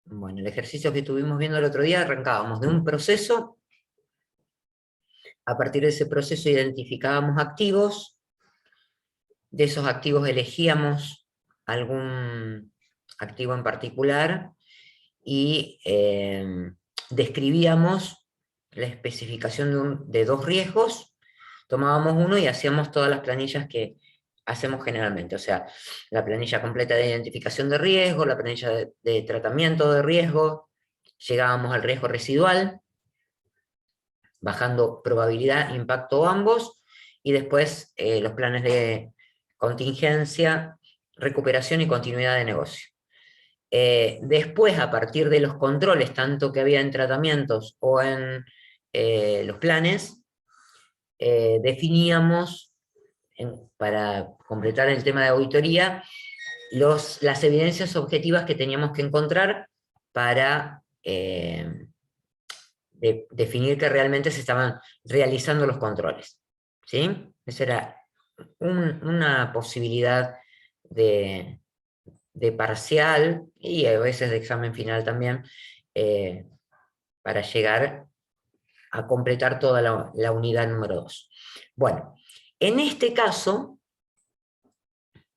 Bueno, el ejercicio que estuvimos viendo el otro día, arrancábamos de un proceso, a partir de ese proceso identificábamos activos, de esos activos elegíamos algún activo en particular y describíamos la especificación de dos riesgos, tomábamos uno y hacíamos todas las planillas que hacemos generalmente, o sea, la planilla completa de identificación de riesgo, la planilla de tratamiento de riesgo, llegábamos al riesgo residual, bajando probabilidad, impacto ambos, y después los planes de contingencia, recuperación y continuidad de negocio. Después, a partir de los controles, tanto que había en tratamientos o en los planes, definíamos, para completar el tema de auditoría, las evidencias objetivas que teníamos que encontrar para definir que realmente se estaban realizando los controles. ¿Sí? Esa era una posibilidad de parcial y a veces de examen final también, para llegar a completar toda la unidad número 2. Bueno, en este caso,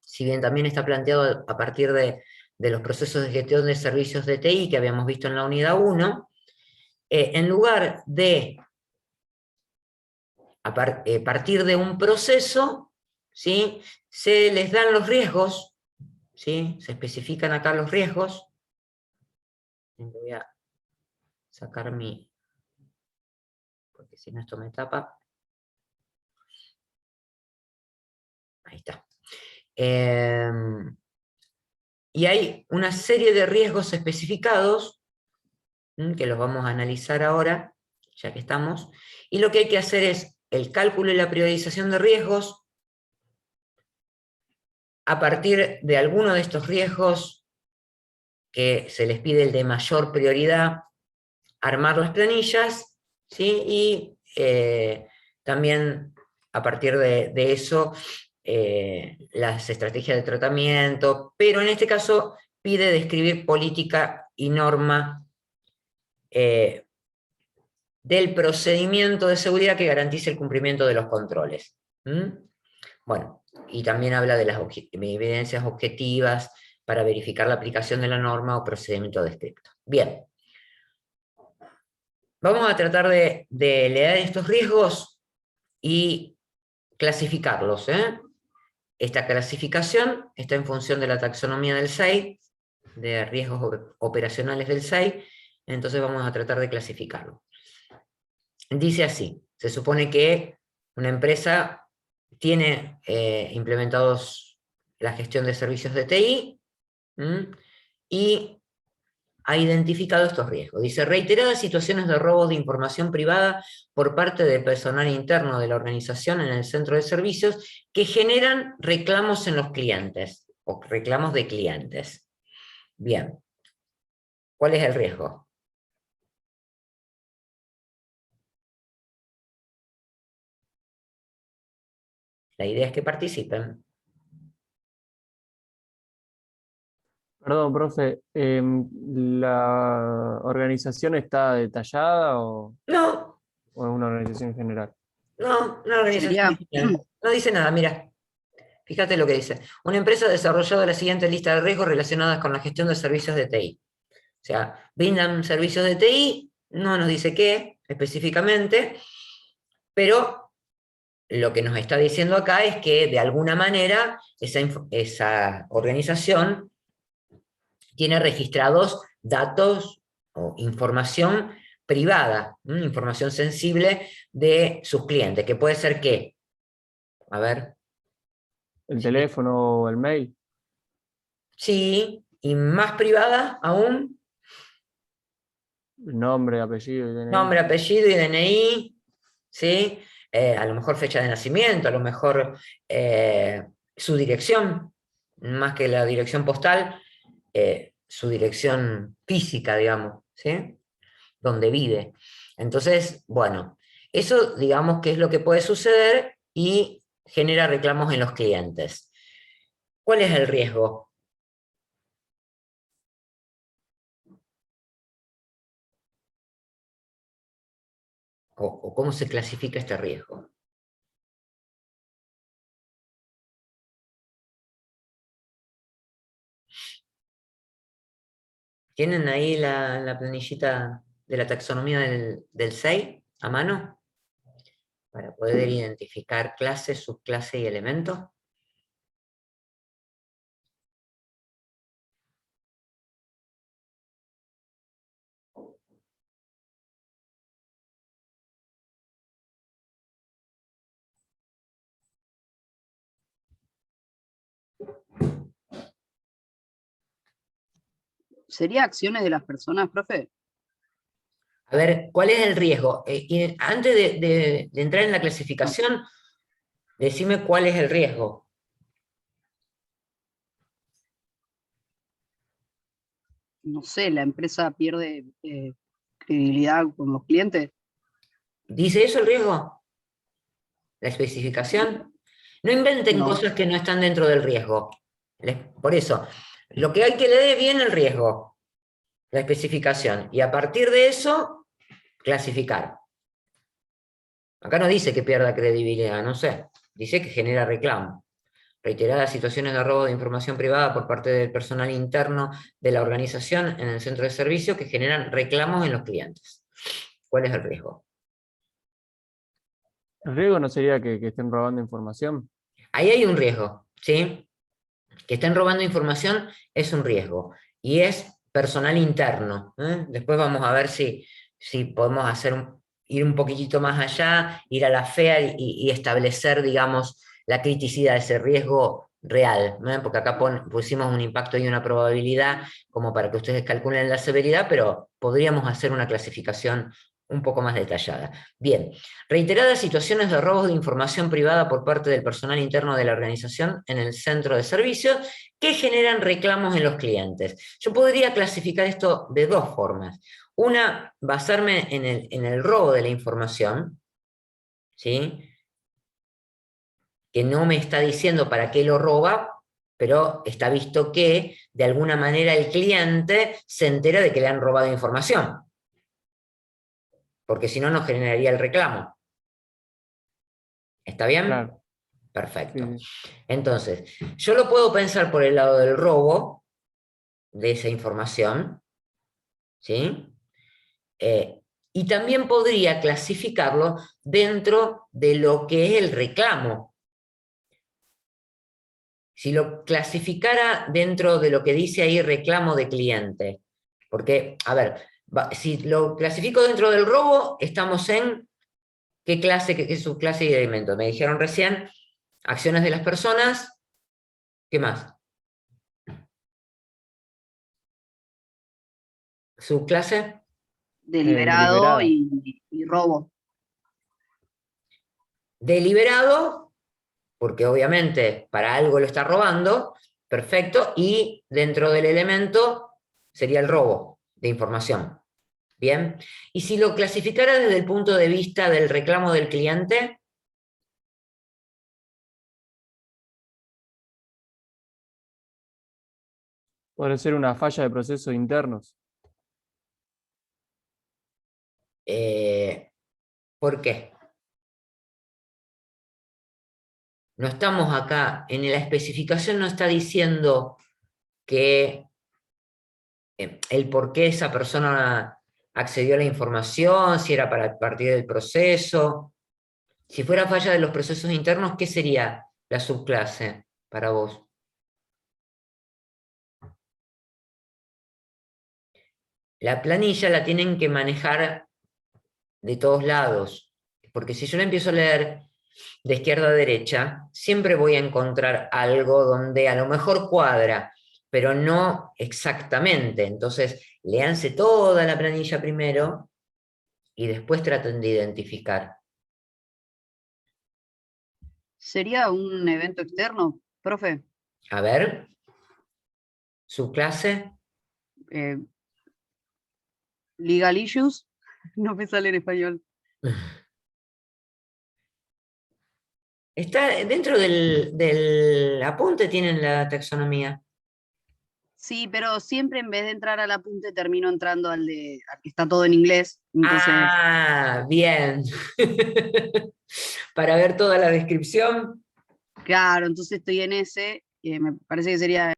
si bien también está planteado a partir de los procesos de gestión de servicios de TI que habíamos visto en la unidad 1, en lugar de partir de un proceso, ¿sí? Se les dan los riesgos, ¿sí? Se especifican acá los riesgos. Voy a sacar porque si no esto me tapa. Ahí está. Y hay una serie de riesgos especificados, que los vamos a analizar ahora, ya que estamos, y lo que hay que hacer es el cálculo y la priorización de riesgos. A partir de alguno de estos riesgos que se les pide el de mayor prioridad, armar las planillas, ¿sí? Y también a partir de eso, las estrategias de tratamiento, pero en este caso pide describir política y norma del procedimiento de seguridad que garantice el cumplimiento de los controles. Bueno, y también habla de las evidencias objetivas para verificar la aplicación de la norma o procedimiento descrito. Bien. Vamos a tratar de leer estos riesgos y clasificarlos. Esta clasificación está en función de la taxonomía del SEI, de riesgos operacionales del SEI, entonces vamos a tratar de clasificarlo. Dice así, se supone que una empresa tiene implementados la gestión de servicios de TI y ha identificado estos riesgos. Dice, reiteradas situaciones de robo de información privada por parte del personal interno de la organización en el centro de servicios que generan reclamos en los clientes, o reclamos de clientes. Bien. ¿Cuál es el riesgo? La idea es que participen. Perdón, profe, ¿la organización está detallada No, o es una organización general? no, una organización Sería, digital. No dice nada, mira. Fíjate lo que dice. Una empresa ha desarrollado la siguiente lista de riesgos relacionadas con la gestión de servicios de TI. O sea, brindan servicios de TI, no nos dice qué específicamente, pero lo que nos está diciendo acá es que de alguna manera esa organización tiene registrados datos o información privada, información sensible de sus clientes, que puede ser que, a ver, ¿El teléfono o el mail? sí, y más privada aún, Nombre, apellido y DNI. nombre, apellido y DNI, ¿sí? A lo mejor fecha de nacimiento, a lo mejor su dirección, más que la dirección postal, su dirección física, digamos, ¿sí? Donde vive. Entonces, bueno, eso digamos que es lo que puede suceder y genera reclamos en los clientes. ¿Cuál es el riesgo? o cómo se clasifica este riesgo. ¿Tienen ahí la planillita de la taxonomía del 6 a mano? Para poder identificar clase, subclase y elemento. ¿Sería acciones de las personas, profe? A ver, ¿cuál es el riesgo? Y antes de entrar en la clasificación, decime cuál es el riesgo. No sé, la empresa pierde credibilidad con los clientes. ¿Dice eso el riesgo? ¿La especificación? No inventen No. cosas que no están dentro del riesgo. Por eso, lo que hay que leer bien el riesgo, la especificación, y a partir de eso, clasificar. Acá no dice que pierda credibilidad, no sé. Dice que genera reclamo. Reiteradas situaciones de robo de información privada por parte del personal interno de la organización en el centro de servicio que generan reclamos en los clientes. ¿Cuál es el riesgo? El riesgo no sería que estén robando información. Ahí hay un riesgo, ¿sí? Que estén robando información es un riesgo. Y es personal interno. Después vamos a ver si podemos ir un poquitito más allá, ir a la FEA y establecer, digamos, la criticidad de ese riesgo real, ¿no? Porque acá pusimos un impacto y una probabilidad como para que ustedes calculen la severidad, pero podríamos hacer una clasificación un poco más detallada. Bien, reiteradas situaciones de robos de información privada por parte del personal interno de la organización en el centro de servicios que generan reclamos en los clientes. Yo podría clasificar esto de dos formas. Una, basarme en el robo de la información, ¿sí? Que no me está diciendo para qué lo roba, pero está visto que de alguna manera el cliente se entera de que le han robado información, porque si no, no generaría el reclamo. ¿Está bien? Claro. Perfecto. Sí. Entonces, yo lo puedo pensar por el lado del robo de esa información, ¿sí? Y también podría clasificarlo dentro de lo que es el reclamo. Si lo clasificara dentro de lo que dice ahí reclamo de cliente, porque, a ver, si lo clasifico dentro del robo, estamos en qué clase, qué subclase y elemento. Me dijeron recién, acciones de las personas, ¿qué más? Subclase. Deliberado Deliberada. y robo. Deliberado, porque obviamente para algo lo está robando, perfecto, y dentro del elemento sería el robo de información. Bien, y si lo clasificara desde el punto de vista del reclamo del cliente, Puede ser una falla de procesos internos. ¿por qué? No estamos acá, en la especificación no está diciendo que el por qué esa persona accedió a la información, si era para partir del proceso. Si fuera falla de los procesos internos, ¿qué sería la subclase para vos? La planilla la tienen que manejar de todos lados, porque si yo la empiezo a leer de izquierda a derecha, siempre voy a encontrar algo donde a lo mejor cuadra, pero no exactamente. Entonces, léanse toda la planilla primero y después traten de identificar. ¿Sería un evento externo, profe? A ver, subclase. Eh, Legal issues. No me sale en español. Está dentro del apunte, tienen la taxonomía. Sí, pero siempre en vez de entrar al apunte termino entrando al que está todo en inglés. Entonces, Ah, bien. Para ver toda la descripción. claro, entonces estoy en ese, me parece que sería,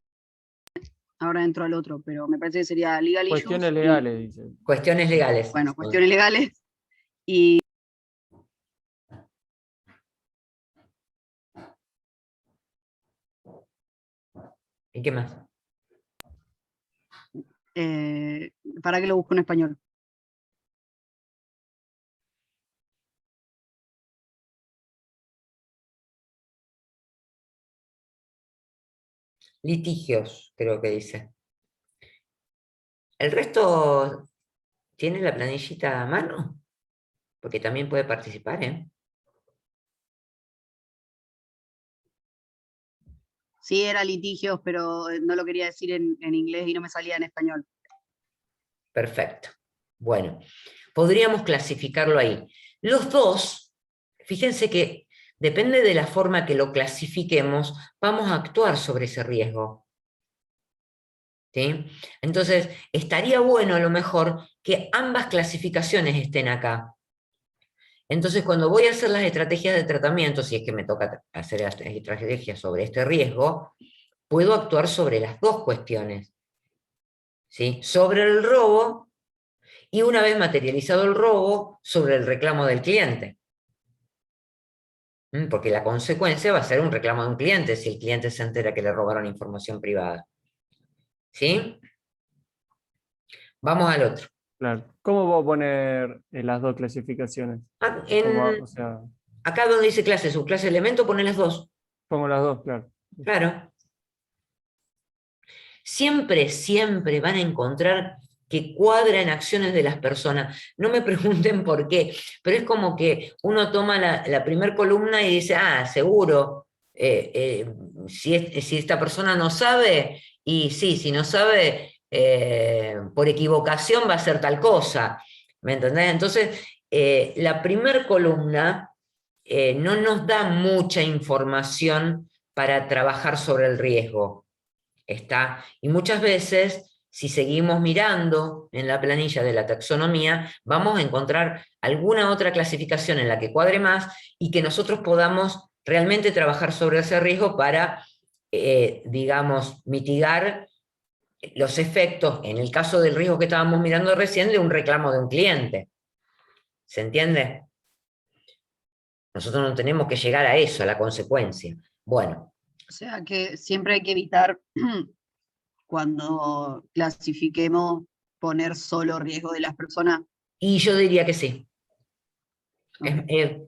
ahora entro al otro, pero me parece que sería legal Cuestiones issues y, legales, dice. Cuestiones legales. bueno, cuestiones legales. Y ¿Y qué más? ¿para qué lo busco en español? Litigios, creo que dice. ¿El resto tiene la planillita a mano? Porque también puede participar, ¿eh? Sí, era litigios, pero no lo quería decir en inglés y no me salía en español. Perfecto. Bueno, podríamos clasificarlo ahí. Los dos, fíjense que depende de la forma que lo clasifiquemos, vamos a actuar sobre ese riesgo. ¿Sí? Entonces, estaría bueno a lo mejor que ambas clasificaciones estén acá. Entonces, cuando voy a hacer las estrategias de tratamiento, si es que me toca hacer las estrategias sobre este riesgo, puedo actuar sobre las dos cuestiones. ¿Sí? Sobre el robo y una vez materializado el robo, sobre el reclamo del cliente. Porque la consecuencia va a ser un reclamo de un cliente si el cliente se entera que le robaron información privada. ¿Sí? Vamos al otro. Claro. ¿Cómo voy a poner las dos clasificaciones? O sea, Acá donde dice clase, subclase, elemento, pone las dos. pongo las dos, claro. Claro. Siempre, siempre van a encontrar que cuadran acciones de las personas. No me pregunten por qué, pero es como que uno toma la primera columna y dice, ah, seguro, si esta persona no sabe, y sí, si no sabe, por equivocación va a ser tal cosa. ¿Me entendés? Entonces, la primera columna no nos da mucha información para trabajar sobre el riesgo. ¿Está? Y muchas veces, si seguimos mirando en la planilla de la taxonomía, vamos a encontrar alguna otra clasificación en la que cuadre más y que nosotros podamos realmente trabajar sobre ese riesgo para, digamos, mitigar los efectos, en el caso del riesgo que estábamos mirando recién, de un reclamo de un cliente. ¿Se entiende? Nosotros no tenemos que llegar a eso, a la consecuencia. Bueno. O sea que siempre hay que evitar cuando clasifiquemos poner solo riesgo de las personas. Y yo diría que sí. Okay.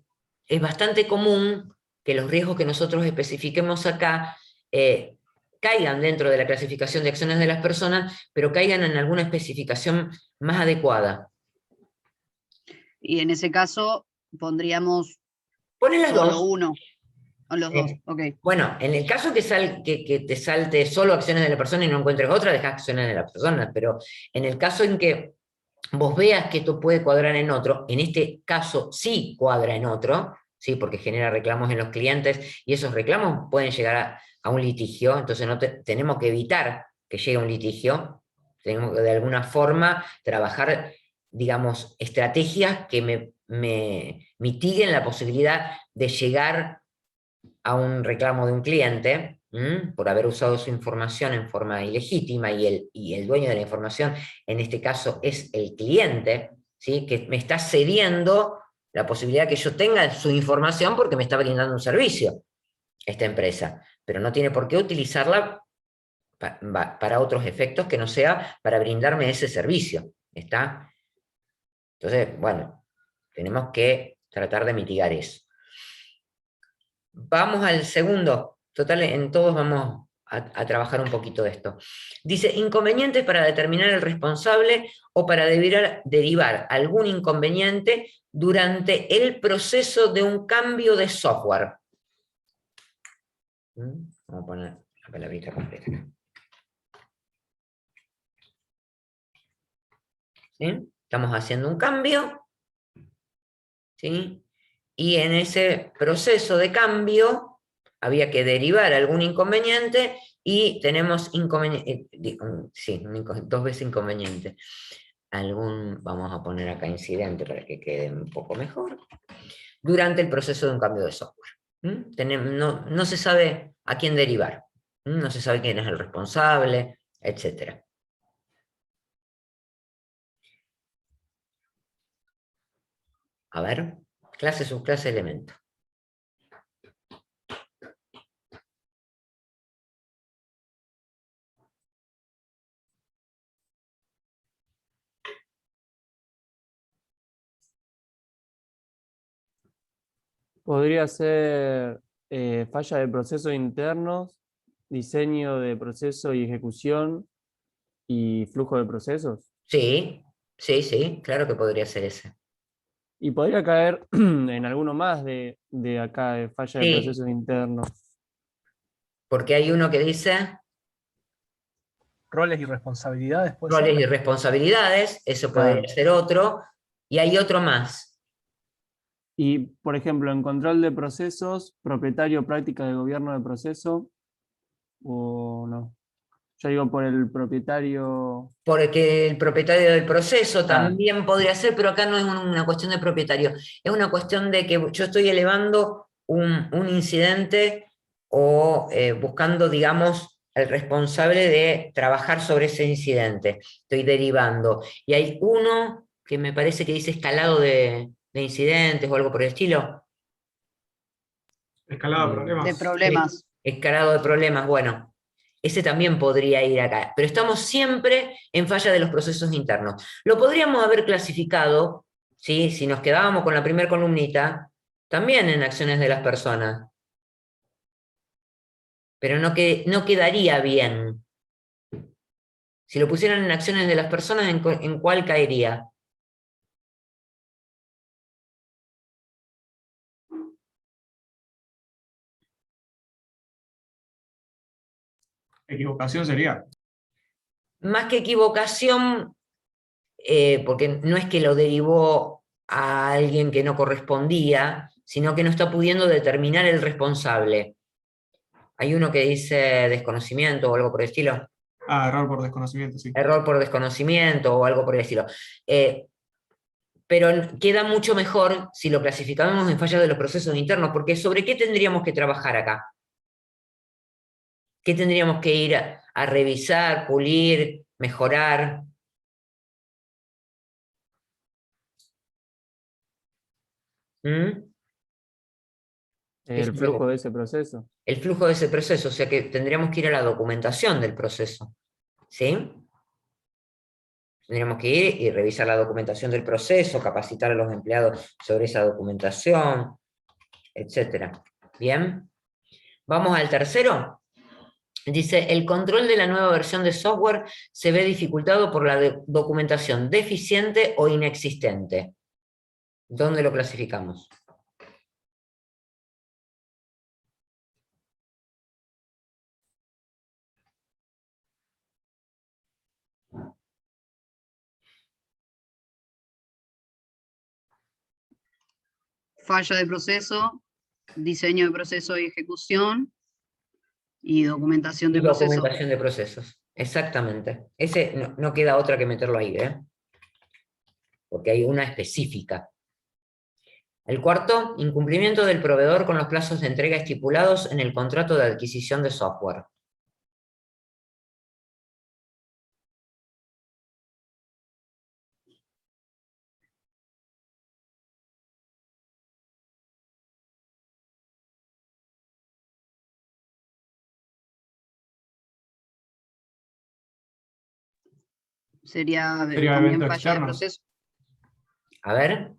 Es bastante común que los riesgos que nosotros especifiquemos acá caigan dentro de la clasificación de acciones de las personas, pero caigan en alguna especificación más adecuada. Y en ese caso pondríamos Ponen las solo dos. uno, o los dos, ok. Bueno, en el caso que te salte solo acciones de la persona y no encuentres otra, dejas acciones de la persona, pero en el caso en que vos veas que esto puede cuadrar en otro, en este caso sí cuadra en otro, ¿sí? Porque genera reclamos en los clientes y esos reclamos pueden llegar a un litigio, entonces tenemos que evitar que llegue a un litigio, tenemos que de alguna forma trabajar, digamos, estrategias que me mitiguen la posibilidad de llegar a un reclamo de un cliente por haber usado su información en forma ilegítima y el dueño de la información, en este caso, es el cliente, ¿sí? Que me está cediendo la posibilidad que yo tenga su información porque me está brindando un servicio esta empresa, pero no tiene por qué utilizarla para otros efectos que no sea para brindarme ese servicio. ¿Está? Entonces, bueno, tenemos que tratar de mitigar eso. Vamos al segundo. Total, en todos vamos a trabajar un poquito de esto. Dice, inconvenientes para determinar el responsable o para derivar algún inconveniente durante el proceso de un cambio de software. Vamos a poner la palabrita completa acá. ¿Sí? Estamos haciendo un cambio, ¿sí? Y en ese proceso de cambio había que derivar algún inconveniente y tenemos inconveniente, sí, dos veces inconveniente. Vamos a poner acá incidente para que quede un poco mejor. Durante el proceso de un cambio de software. No se sabe a quién derivar. No se sabe quién es el responsable, etc. A ver, clase, subclase, elemento. Podría ser falla de procesos internos, diseño de proceso y ejecución y flujo de procesos. Sí, sí, sí, claro que podría ser ese. Y podría caer en alguno más de acá, de falla de Sí, procesos internos. porque hay uno que dice Roles y responsabilidades, puede roles ser. y responsabilidades, eso podría Claro. ser otro, y hay otro más. Y, por ejemplo, en control de procesos, propietario, práctica de gobierno de proceso, o no. Yo digo por el propietario. Porque el propietario del proceso Ah, también podría ser, pero acá no es una cuestión de propietario, es una cuestión de que yo estoy elevando un incidente o buscando, digamos, el responsable de trabajar sobre ese incidente. Estoy derivando. Y hay uno que me parece que dice escalado de incidentes o algo por el estilo. Escalada de problemas. De problemas. Escalado de problemas, bueno. Ese también podría ir acá, pero estamos siempre en falla de los procesos internos. Lo podríamos haber clasificado, ¿sí? Si nos quedábamos con la primera columnita, también en acciones de las personas, pero no quedaría bien. Si lo pusieran en acciones de las personas, ¿en cuál caería? Equivocación sería. Más que equivocación, porque no es que lo derivó a alguien que no correspondía, sino que no está pudiendo determinar el responsable. Hay uno que dice desconocimiento o algo por el estilo. Error por desconocimiento, sí. Error por desconocimiento o algo por el estilo. Pero queda mucho mejor si lo clasificamos en fallas de los procesos internos, porque ¿sobre qué tendríamos que trabajar acá? ¿Qué tendríamos que ir a revisar, pulir, mejorar? ¿Mm? el flujo de ese proceso. El flujo de ese proceso, o sea que tendríamos que ir a la documentación del proceso. ¿Sí? Tendríamos que ir y revisar la documentación del proceso, capacitar a los empleados sobre esa documentación, etc. ¿Bien? Vamos al tercero. Dice, el control de la nueva versión de software se ve dificultado por la documentación deficiente o inexistente. ¿Dónde lo clasificamos? Falla de proceso, diseño de proceso y ejecución y documentación Y de proceso. documentación de procesos. Exactamente. Ese no queda otra que meterlo ahí, ¿eh? Porque hay una específica. El cuarto, incumplimiento del proveedor con los plazos de entrega estipulados en el contrato de adquisición de software. Sería Sería también eventos falla de externos. proceso. A ver,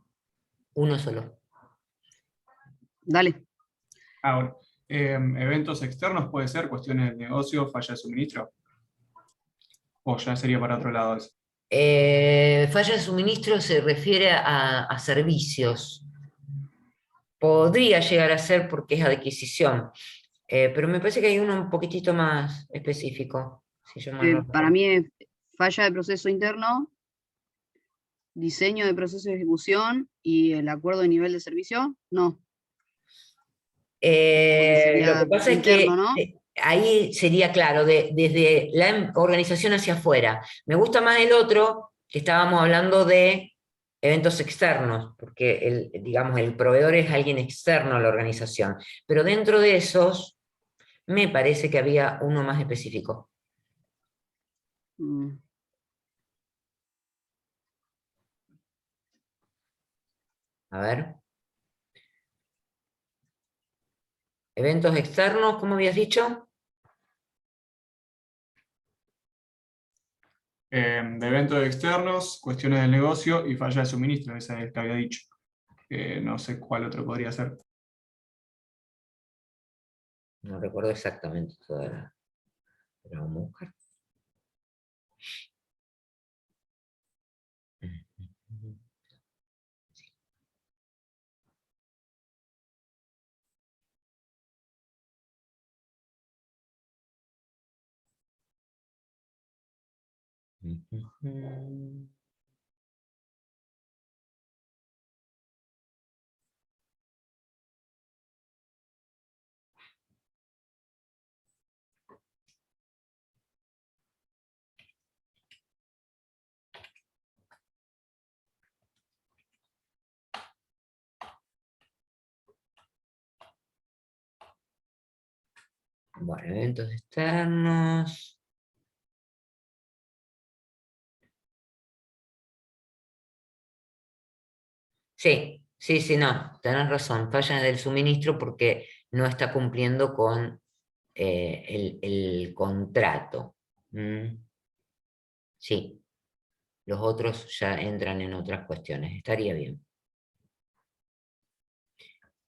uno solo. Dale. Bueno. Eventos externos puede ser cuestiones de negocio, falla de suministro. O ya sería para otro lado eso. Falla de suministro se refiere a servicios. Podría llegar a ser porque es adquisición, pero me parece que hay uno un poquitito más específico. Si yo mal no Para recuerdo. mí es falla de proceso interno, diseño de proceso de ejecución y el acuerdo de nivel de servicio. No, porque Lo que sería pasa es interno, que ¿no? ahí sería claro, desde la organización hacia afuera. Me gusta más el otro, que estábamos hablando de eventos externos, porque digamos, el proveedor es alguien externo a la organización. Pero dentro de esos, me parece que había uno más específico. Mm, A ver. Eventos externos, ¿cómo habías dicho? De eventos externos, cuestiones del negocio y falla de suministro, esa es la que había dicho. No sé cuál otro podría ser. No recuerdo exactamente toda la... Pero vamos a buscar. Bueno, eventos externos. Sí, sí, no, tenés razón, falla del suministro porque no está cumpliendo con el contrato. ¿Mm? Sí, los otros ya entran en otras cuestiones, estaría bien.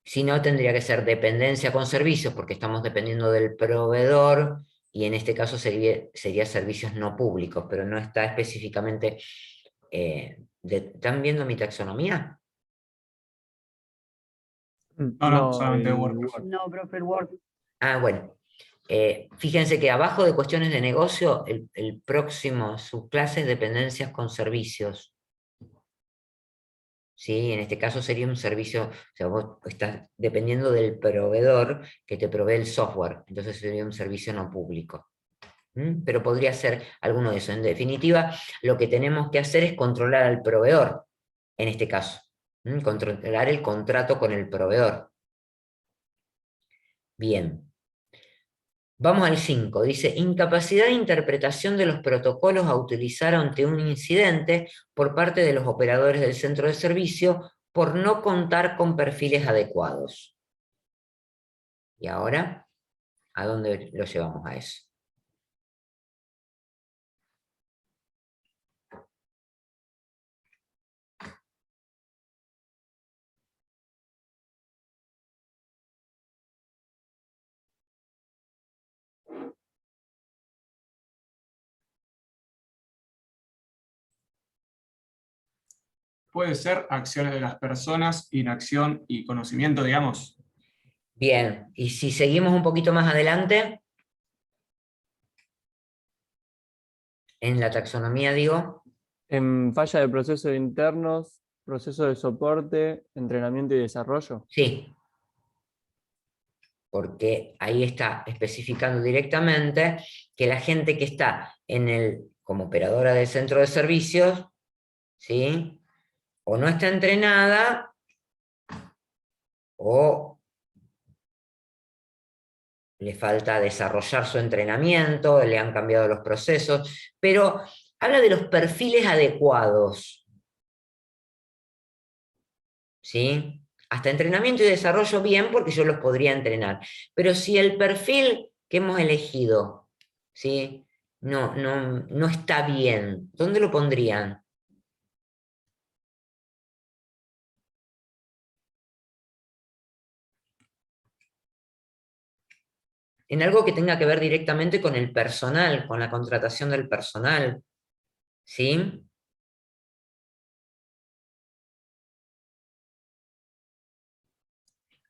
Si no, tendría que ser dependencia con servicios, porque estamos dependiendo del proveedor, y en este caso sería servicios no públicos, pero no está específicamente... ¿están viendo mi taxonomía? No, solamente el WordPress. Word. no, profe, el Word. Ah, bueno. Fíjense que abajo de cuestiones de negocio, el próximo subclase es dependencias con servicios. ¿Sí? En este caso sería un servicio, o sea, vos estás dependiendo del proveedor que te provee el software, entonces sería un servicio no público. ¿Mm? Pero podría ser alguno de esos. En definitiva, lo que tenemos que hacer es controlar al proveedor, en este caso. ¿Mm? Controlar el contrato con el proveedor. Bien. Vamos al 5, dice, incapacidad de interpretación de los protocolos a utilizar ante un incidente por parte de los operadores del centro de servicio por no contar con perfiles adecuados. ¿Y ahora? ¿A dónde lo llevamos a eso? Puede ser acciones de las personas, inacción y conocimiento, digamos. Bien, y si seguimos un poquito más adelante, en la taxonomía digo, En falla de procesos internos, proceso de soporte, entrenamiento y desarrollo. sí, porque ahí está especificando directamente que la gente que está como operadora del centro de servicios, ¿sí? O no está entrenada, o le falta desarrollar su entrenamiento, le han cambiado los procesos, pero habla de los perfiles adecuados, ¿sí? Hasta entrenamiento y desarrollo bien, porque yo los podría entrenar, pero si el perfil que hemos elegido, ¿sí? No está bien, ¿dónde lo pondrían? En algo que tenga que ver directamente con el personal, con la contratación del personal, ¿sí?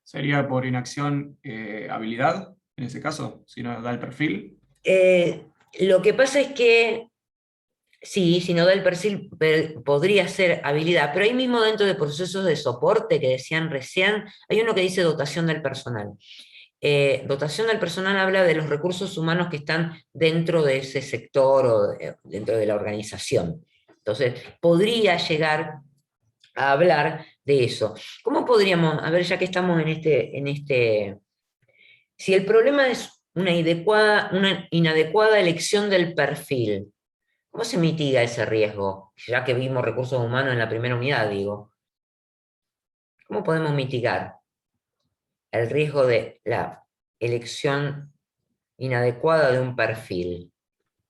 Sería por inacción, habilidad, en ese caso, si no da el perfil. Lo que pasa es que, sí, si no da el perfil, podría ser habilidad, pero ahí mismo dentro de procesos de soporte que decían recién, hay uno que dice dotación del personal. dotación del personal habla de los recursos humanos que están dentro de ese sector o dentro de la organización. Entonces, podría llegar a hablar de eso. ¿Cómo podríamos, a ver, ya que estamos en este, si el problema es una inadecuada elección del perfil, ¿cómo se mitiga ese riesgo? Ya que vimos recursos humanos en la primera unidad, digo. ¿Cómo podemos mitigar el riesgo de la elección inadecuada de un perfil?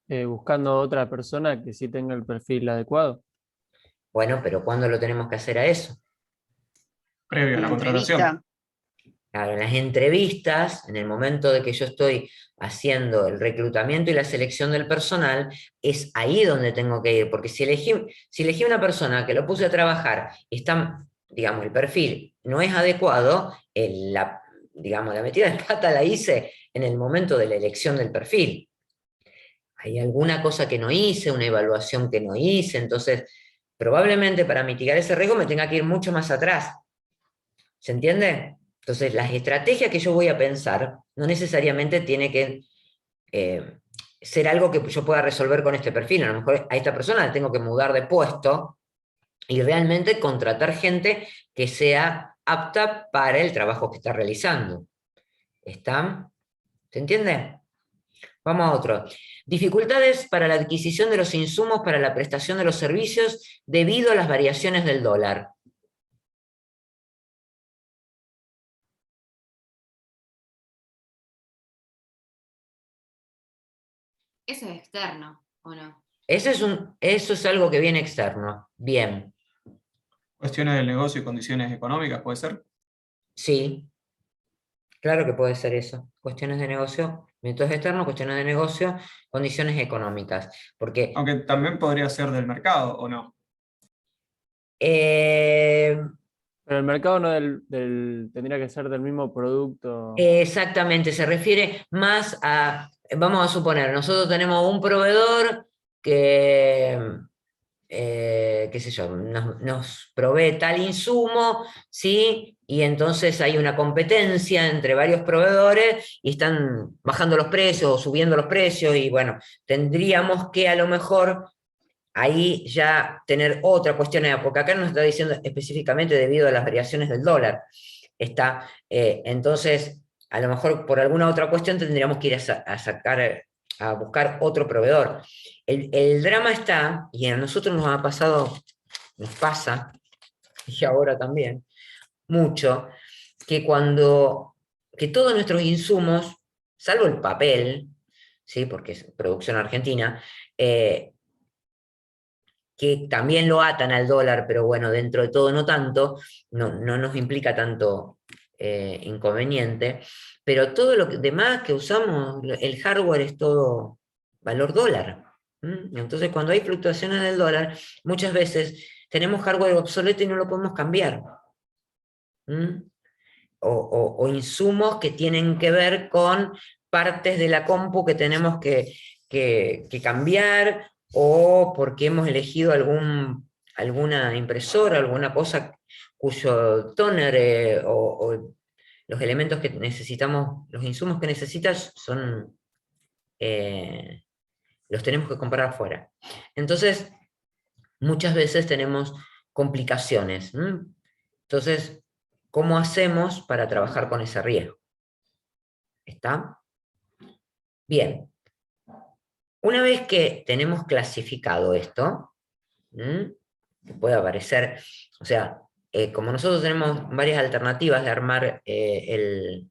Buscando otra persona que sí tenga el perfil adecuado. Bueno, pero ¿cuándo lo tenemos que hacer a eso? Previo a En la la contratación. entrevista. Claro, en las entrevistas, en el momento de que yo estoy haciendo el reclutamiento y la selección del personal, es ahí donde tengo que ir, porque si elegí una persona que lo puse a trabajar y está, digamos, el perfil no es adecuado, digamos, la metida de pata la hice en el momento de la elección del perfil. Hay alguna cosa que no hice, una evaluación que no hice, entonces probablemente para mitigar ese riesgo me tenga que ir mucho más atrás. ¿Se entiende? Entonces, las estrategias que yo voy a pensar no necesariamente tiene que ser algo que yo pueda resolver con este perfil. A lo mejor a esta persona le tengo que mudar de puesto y realmente contratar gente que sea apta para el trabajo que está realizando. ¿Está? ¿Se entiende? Vamos a otro. Dificultades para la adquisición de los insumos para la prestación de los servicios debido a las variaciones del dólar. Eso es externo, ¿o no? Eso es algo que viene externo. Bien, Cuestiones del negocio y condiciones económicas, ¿puede ser? sí, claro que puede ser eso. Cuestiones de negocio, métodos externos, cuestiones de negocio, condiciones económicas. Porque Aunque también podría ser del mercado, ¿o no? eh, Pero el mercado no tendría que ser del mismo producto. exactamente, se refiere más a, vamos a suponer, nosotros tenemos un proveedor que qué sé yo, nos provee tal insumo, ¿sí? Y entonces hay una competencia entre varios proveedores y están bajando los precios o subiendo los precios y bueno, tendríamos que a lo mejor ahí ya tener otra cuestión, porque acá nos está diciendo específicamente debido a las variaciones del dólar. Está, entonces, a lo mejor por alguna otra cuestión tendríamos que ir a buscar otro proveedor. El drama está, y a nosotros nos ha pasado, nos pasa, y ahora también, mucho, que todos nuestros insumos, salvo el papel, ¿sí? Porque es producción argentina, que también lo atan al dólar, pero bueno, dentro de todo no tanto, no nos implica tanto inconveniente, pero todo lo demás que usamos, el hardware es todo valor dólar. Entonces, cuando hay fluctuaciones del dólar, muchas veces tenemos hardware obsoleto y no lo podemos cambiar. O insumos que tienen que ver con partes de la compu que tenemos que cambiar, o porque hemos elegido alguna impresora, alguna cosa cuyo toner o los elementos que necesitamos, los insumos que necesitas son, los tenemos que comprar afuera. Entonces, muchas veces tenemos complicaciones. Entonces, ¿cómo hacemos para trabajar con ese riesgo? ¿Está? Bien. Una vez que tenemos clasificado esto, que puede aparecer, o sea, como nosotros tenemos varias alternativas de armar el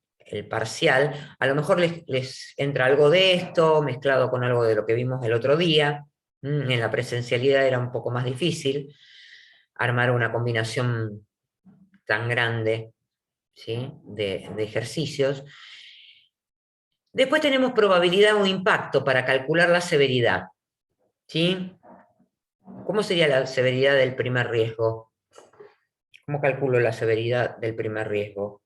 parcial, a lo mejor les entra algo de esto, mezclado con algo de lo que vimos el otro día. En la presencialidad era un poco más difícil armar una combinación tan grande, ¿sí? de ejercicios. Después tenemos probabilidad o impacto para calcular la severidad. ¿Sí? ¿Cómo sería la severidad del primer riesgo? ¿Cómo calculo la severidad del primer riesgo?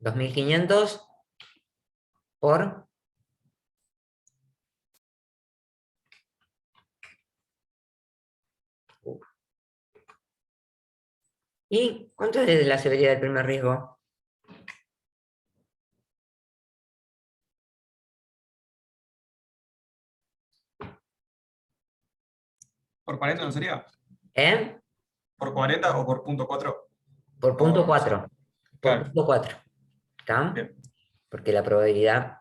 ¿2.500 por? ¿Y cuánto es de la severidad del primer riesgo? ¿Por 40 no sería? ¿Eh? ¿Por 40 o por punto 4? Por punto Oh, 4. Por claro. punto 4. ¿Está? Bien. Porque la probabilidad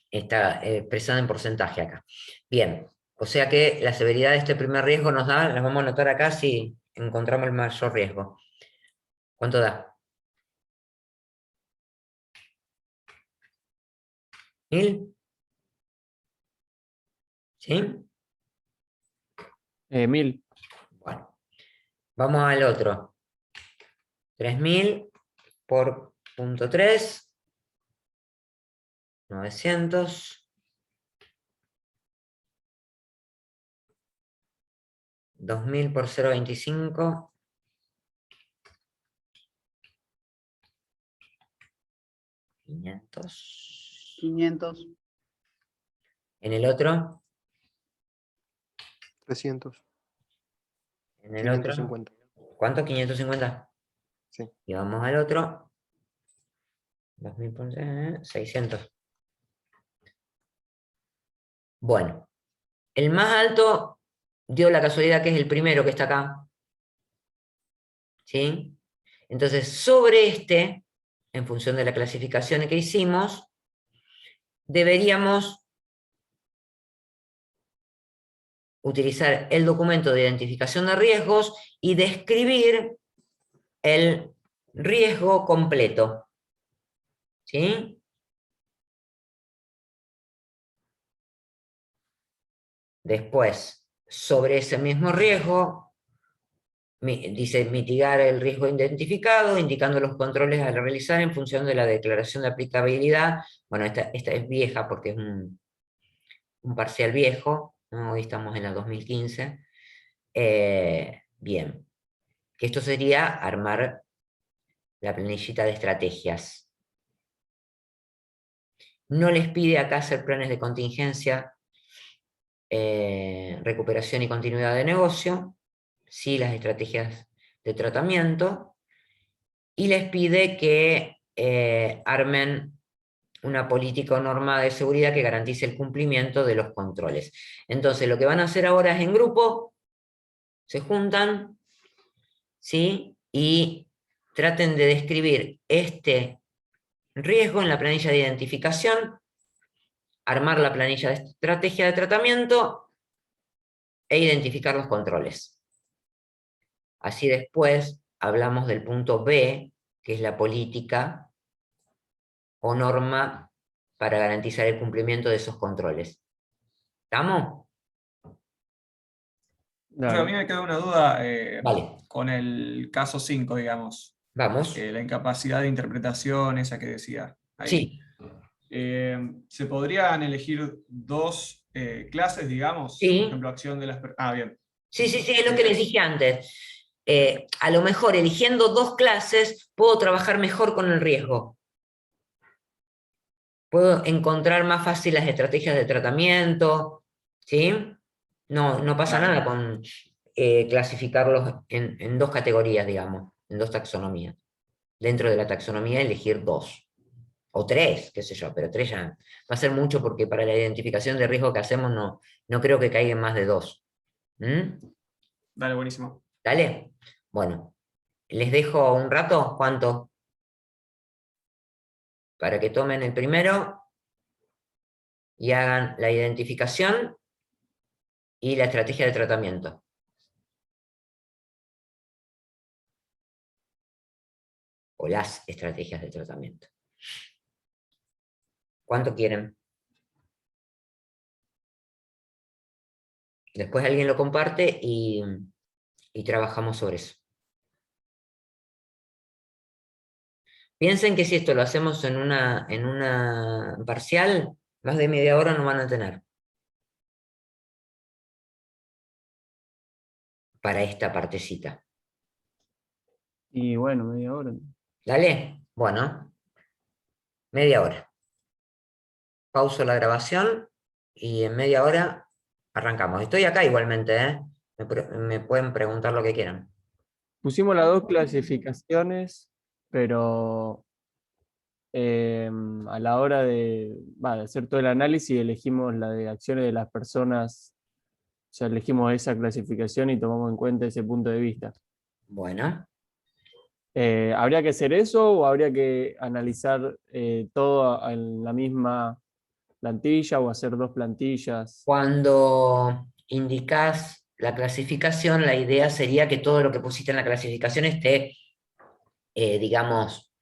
está expresada en porcentaje acá. Bien, o sea que la severidad de este primer riesgo nos da, las vamos a anotar acá si encontramos el mayor riesgo. ¿Cuánto da? ¿1000? ¿Sí? 1000. Bueno, vamos al otro. 3000 por punto 3. 900. 2000 por 0,25. 500. 500. En el otro. 300, En el otro. 550. ¿Cuánto? 550. Sí. Y vamos al otro. 2000 por 600. Bueno, el más alto dio la casualidad que es el primero que está acá. ¿Sí? Entonces, sobre este, en función de la clasificación que hicimos, deberíamos utilizar el documento de identificación de riesgos y describir el riesgo completo. ¿Sí? Después, sobre ese mismo riesgo, dice mitigar el riesgo identificado, indicando los controles a realizar en función de la declaración de aplicabilidad. Bueno, esta es vieja porque es un parcial viejo, ¿no? Hoy estamos en la 2015. Bien, que esto sería armar la planillita de estrategias. No les pide acá hacer planes de contingencia, recuperación y continuidad de negocio, sí las estrategias de tratamiento, y les pide que armen una política o norma de seguridad que garantice el cumplimiento de los controles. Entonces, lo que van a hacer ahora es en grupo, se juntan, ¿sí? Y traten de describir este riesgo en la planilla de identificación, armar la planilla de estrategia de tratamiento e identificar los controles. Así después hablamos del punto B, que es la política o norma para garantizar el cumplimiento de esos controles. ¿Estamos? Profe, a mí me queda una duda Vale, con el caso 5, digamos. vamos. La incapacidad de interpretación, esa que decía ahí. Sí, ¿Se podrían elegir dos clases, digamos? Sí. Por ejemplo, acción de las... bien. sí, es lo que les dije antes. A lo mejor eligiendo dos clases puedo trabajar mejor con el riesgo. Puedo encontrar más fácil las estrategias de tratamiento, ¿sí? No pasa Claro. nada con clasificarlos en dos categorías, digamos, en dos taxonomías. Dentro de la taxonomía elegir dos, o tres, qué sé yo, pero tres ya va a ser mucho porque para la identificación de riesgo que hacemos no creo que caigan más de dos. ¿Mm? Dale, buenísimo. ¿Dale? Bueno, les dejo un rato, ¿cuánto? Para que tomen el primero y hagan la identificación y la estrategia de tratamiento. O las estrategias de tratamiento. ¿Cuánto quieren? Después alguien lo comparte y trabajamos sobre eso. Piensen que si esto lo hacemos en una parcial, más de media hora no van a tener. Para esta partecita. Y bueno, media hora. ¿Dale? Bueno, media hora. Pauso la grabación y en media hora arrancamos. Estoy acá igualmente, ¿eh? Me pueden preguntar lo que quieran. pusimos las dos clasificaciones, pero a la hora de hacer todo el análisis elegimos la de acciones de las personas, o sea, elegimos esa clasificación y tomamos en cuenta ese punto de vista. Bueno, ¿Habría que hacer eso o habría que analizar todo en la misma plantilla o hacer dos plantillas? cuando indicás la clasificación, la idea sería que todo lo que pusiste en la clasificación esté, digamos,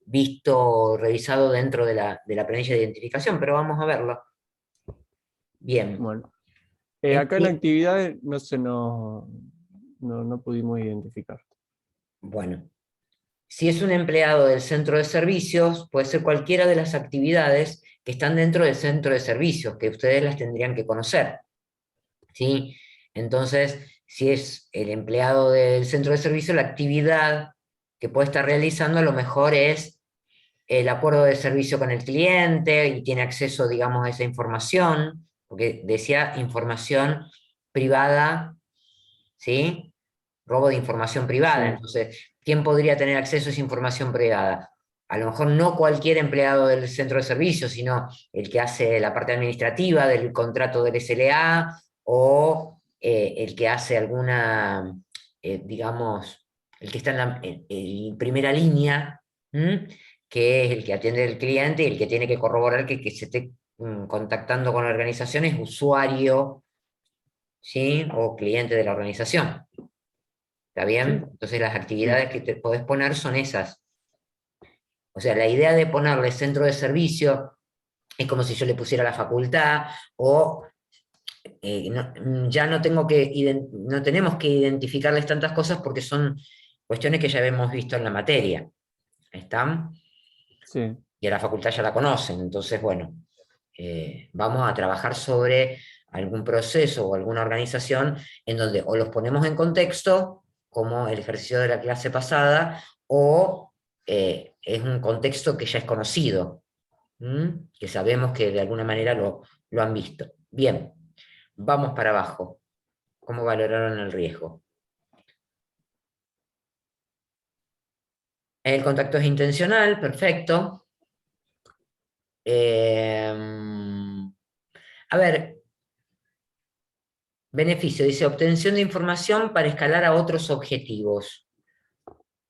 visto, revisado dentro de la planilla de identificación, pero vamos a verlo. Bien. Bueno, acá en actividades no pudimos identificar. Bueno, si es un empleado del centro de servicios, puede ser cualquiera de las actividades que están dentro del centro de servicios, que ustedes las tendrían que conocer, ¿sí? Entonces, si es el empleado del centro de servicio, la actividad que puede estar realizando a lo mejor es el acuerdo de servicio con el cliente y tiene acceso, digamos, a esa información, porque decía información privada, ¿sí? Robo de información privada. Sí. Entonces, ¿quién podría tener acceso a esa información privada? A lo mejor no cualquier empleado del centro de servicios, sino el que hace la parte administrativa del contrato del SLA o el que hace alguna, digamos, el que está en primera línea, que es el que atiende al cliente y el que tiene que corroborar que se esté contactando con la organización es usuario, ¿sí? O cliente de la organización. ¿Está bien? Sí. Entonces las actividades que te podés poner son esas. O sea, la idea de ponerle centro de servicio es como si yo le pusiera la facultad o ya no tenemos que identificarles tantas cosas porque son cuestiones que ya hemos visto en la materia. ¿Están? Sí. Y a la facultad ya la conocen. Entonces, bueno, vamos a trabajar sobre algún proceso o alguna organización en donde o los ponemos en contexto, como el ejercicio de la clase pasada, o es un contexto que ya es conocido, que sabemos que de alguna manera lo han visto. Bien, vamos para abajo. ¿Cómo valoraron el riesgo? El contacto es intencional, perfecto. A ver, beneficio, dice obtención de información para escalar a otros objetivos.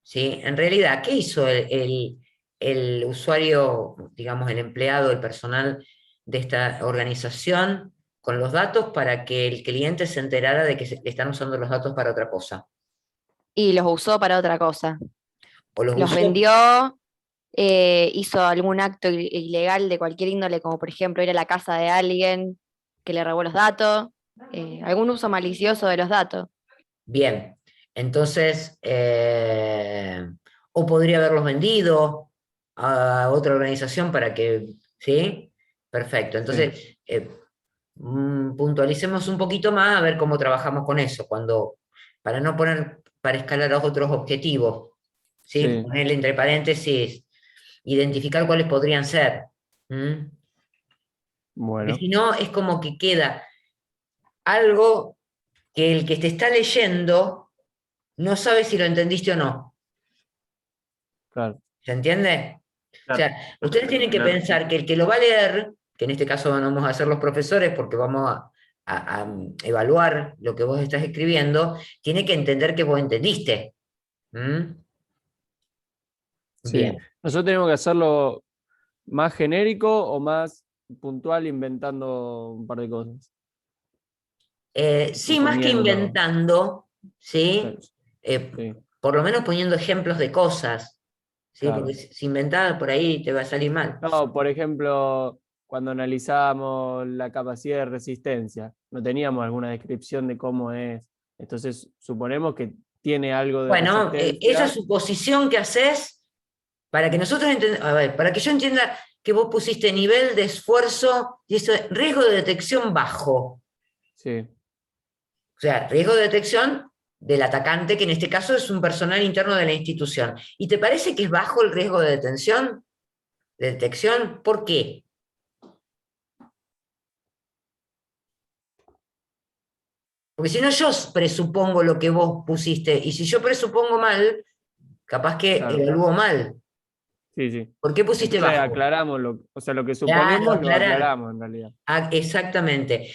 ¿Sí? En realidad, ¿qué hizo el usuario, digamos, el empleado, el personal de esta organización con los datos para que el cliente se enterara de que le están usando los datos para otra cosa? Y los usó para otra cosa. O los Los usó, vendió, hizo algún acto ilegal de cualquier índole, como por ejemplo ir a la casa de alguien que le robó los datos, algún uso malicioso de los datos. bien. Entonces, o podría haberlos vendido a otra organización para que, ¿sí? Perfecto. Entonces, puntualicemos un poquito más a ver cómo trabajamos con eso, para no poner, para escalar a otros objetivos, ¿sí? Sí. Ponerle entre paréntesis, identificar cuáles podrían ser. Porque Bueno, si no, es como que queda algo que el que te está leyendo no sabe si lo entendiste o no. claro. ¿Se entiende? O Claro. sea, ustedes tienen que pensar que el que lo va a leer, que en este caso no vamos a ser los profesores porque vamos a evaluar lo que vos estás escribiendo, tiene que entender que vos entendiste. Sí. Bien. Nosotros tenemos que hacerlo más genérico o más puntual inventando un par de cosas. Sí, más que Suponiendo. inventando, ¿sí? Sí, Por lo menos poniendo ejemplos de cosas, ¿sí? claro. Porque si inventás por ahí te va a salir mal. No, por ejemplo, cuando analizábamos la capacidad de resistencia, no teníamos alguna descripción de cómo es. Entonces, suponemos que tiene algo de Bueno, esa resistencia. suposición que haces para que nosotros a ver, para que yo entienda que vos pusiste nivel de esfuerzo y eso, riesgo de detección bajo. Sí, O sea, riesgo de detección del atacante, que en este caso es un personal interno de la institución. ¿Y te parece que es bajo el riesgo de detención? ¿De detección? ¿Por qué? Porque si no, yo presupongo lo que vos pusiste, y si yo presupongo mal, capaz que Claro. evalúo mal. Sí, sí. ¿Por qué pusiste Entonces bajo? aclaramos, o sea, lo que Claro, suponemos lo aclarar. aclaramos en realidad. Exactamente.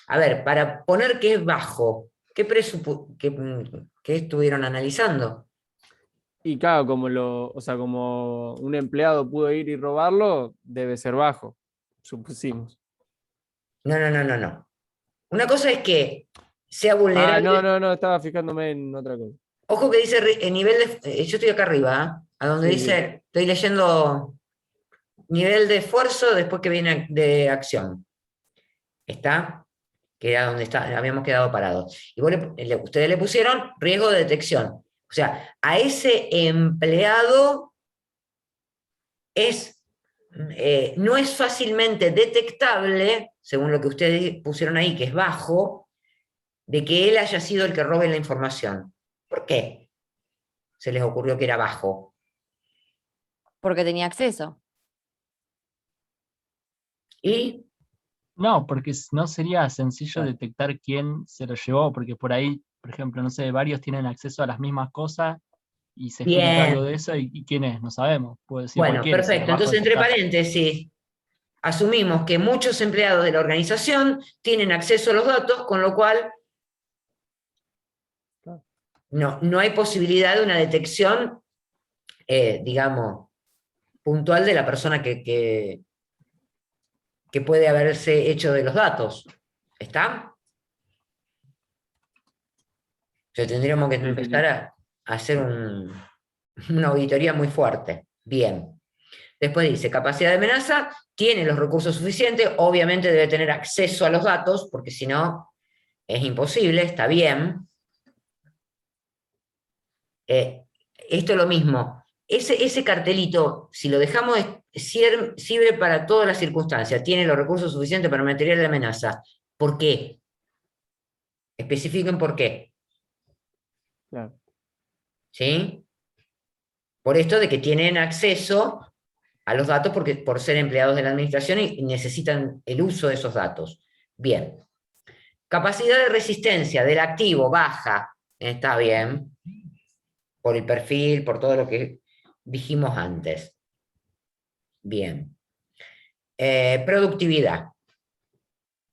A ver, para poner que es bajo, ¿qué estuvieron analizando? Y claro, o sea, como un empleado pudo ir y robarlo, debe ser bajo, supusimos. No, no, no, no, no. Una cosa es que sea Ah, vulnerable. no, estaba fijándome en otra cosa. Ojo que dice nivel de. Yo estoy acá arriba, ¿ah? A donde Sí, sí. dice. Estoy leyendo nivel de esfuerzo después que viene de acción. ¿Está? Que era donde habíamos quedado parados. Y ustedes le pusieron riesgo de detección. O sea, a ese empleado no es fácilmente detectable, según lo que ustedes pusieron ahí, que es bajo, de que él haya sido el que robe la información. ¿Por qué se les ocurrió que era bajo? Porque tenía acceso. Y No, porque no sería sencillo Claro. detectar quién se lo llevó, porque por ahí, por ejemplo, no sé, varios tienen acceso a las mismas cosas y se filtra algo bien, de eso y quién es, no sabemos. Puede decir bueno, cualquiera y ser perfecto. bajo Entonces, entre detectar. paréntesis, asumimos que muchos empleados de la organización tienen acceso a los datos, con lo cual no hay posibilidad de una detección, digamos, puntual de la persona que puede haberse hecho de los datos. ¿Está? O sea, tendríamos que Sí, sí, empezar sí. a hacer una auditoría muy fuerte. Bien. Después dice, capacidad de amenaza, tiene los recursos suficientes, obviamente debe tener acceso a los datos, porque si no, es imposible, está bien. Esto es lo mismo. Ese cartelito, si lo dejamos, sirve para todas las circunstancias, tiene los recursos suficientes para material de amenaza. ¿Por qué? Especifiquen por qué. Claro. ¿Sí? Por esto de que tienen acceso a los datos por ser empleados de la administración y necesitan el uso de esos datos. Bien. Capacidad de resistencia del activo baja. Está bien. Por el perfil, por todo lo que dijimos antes. Bien. Productividad.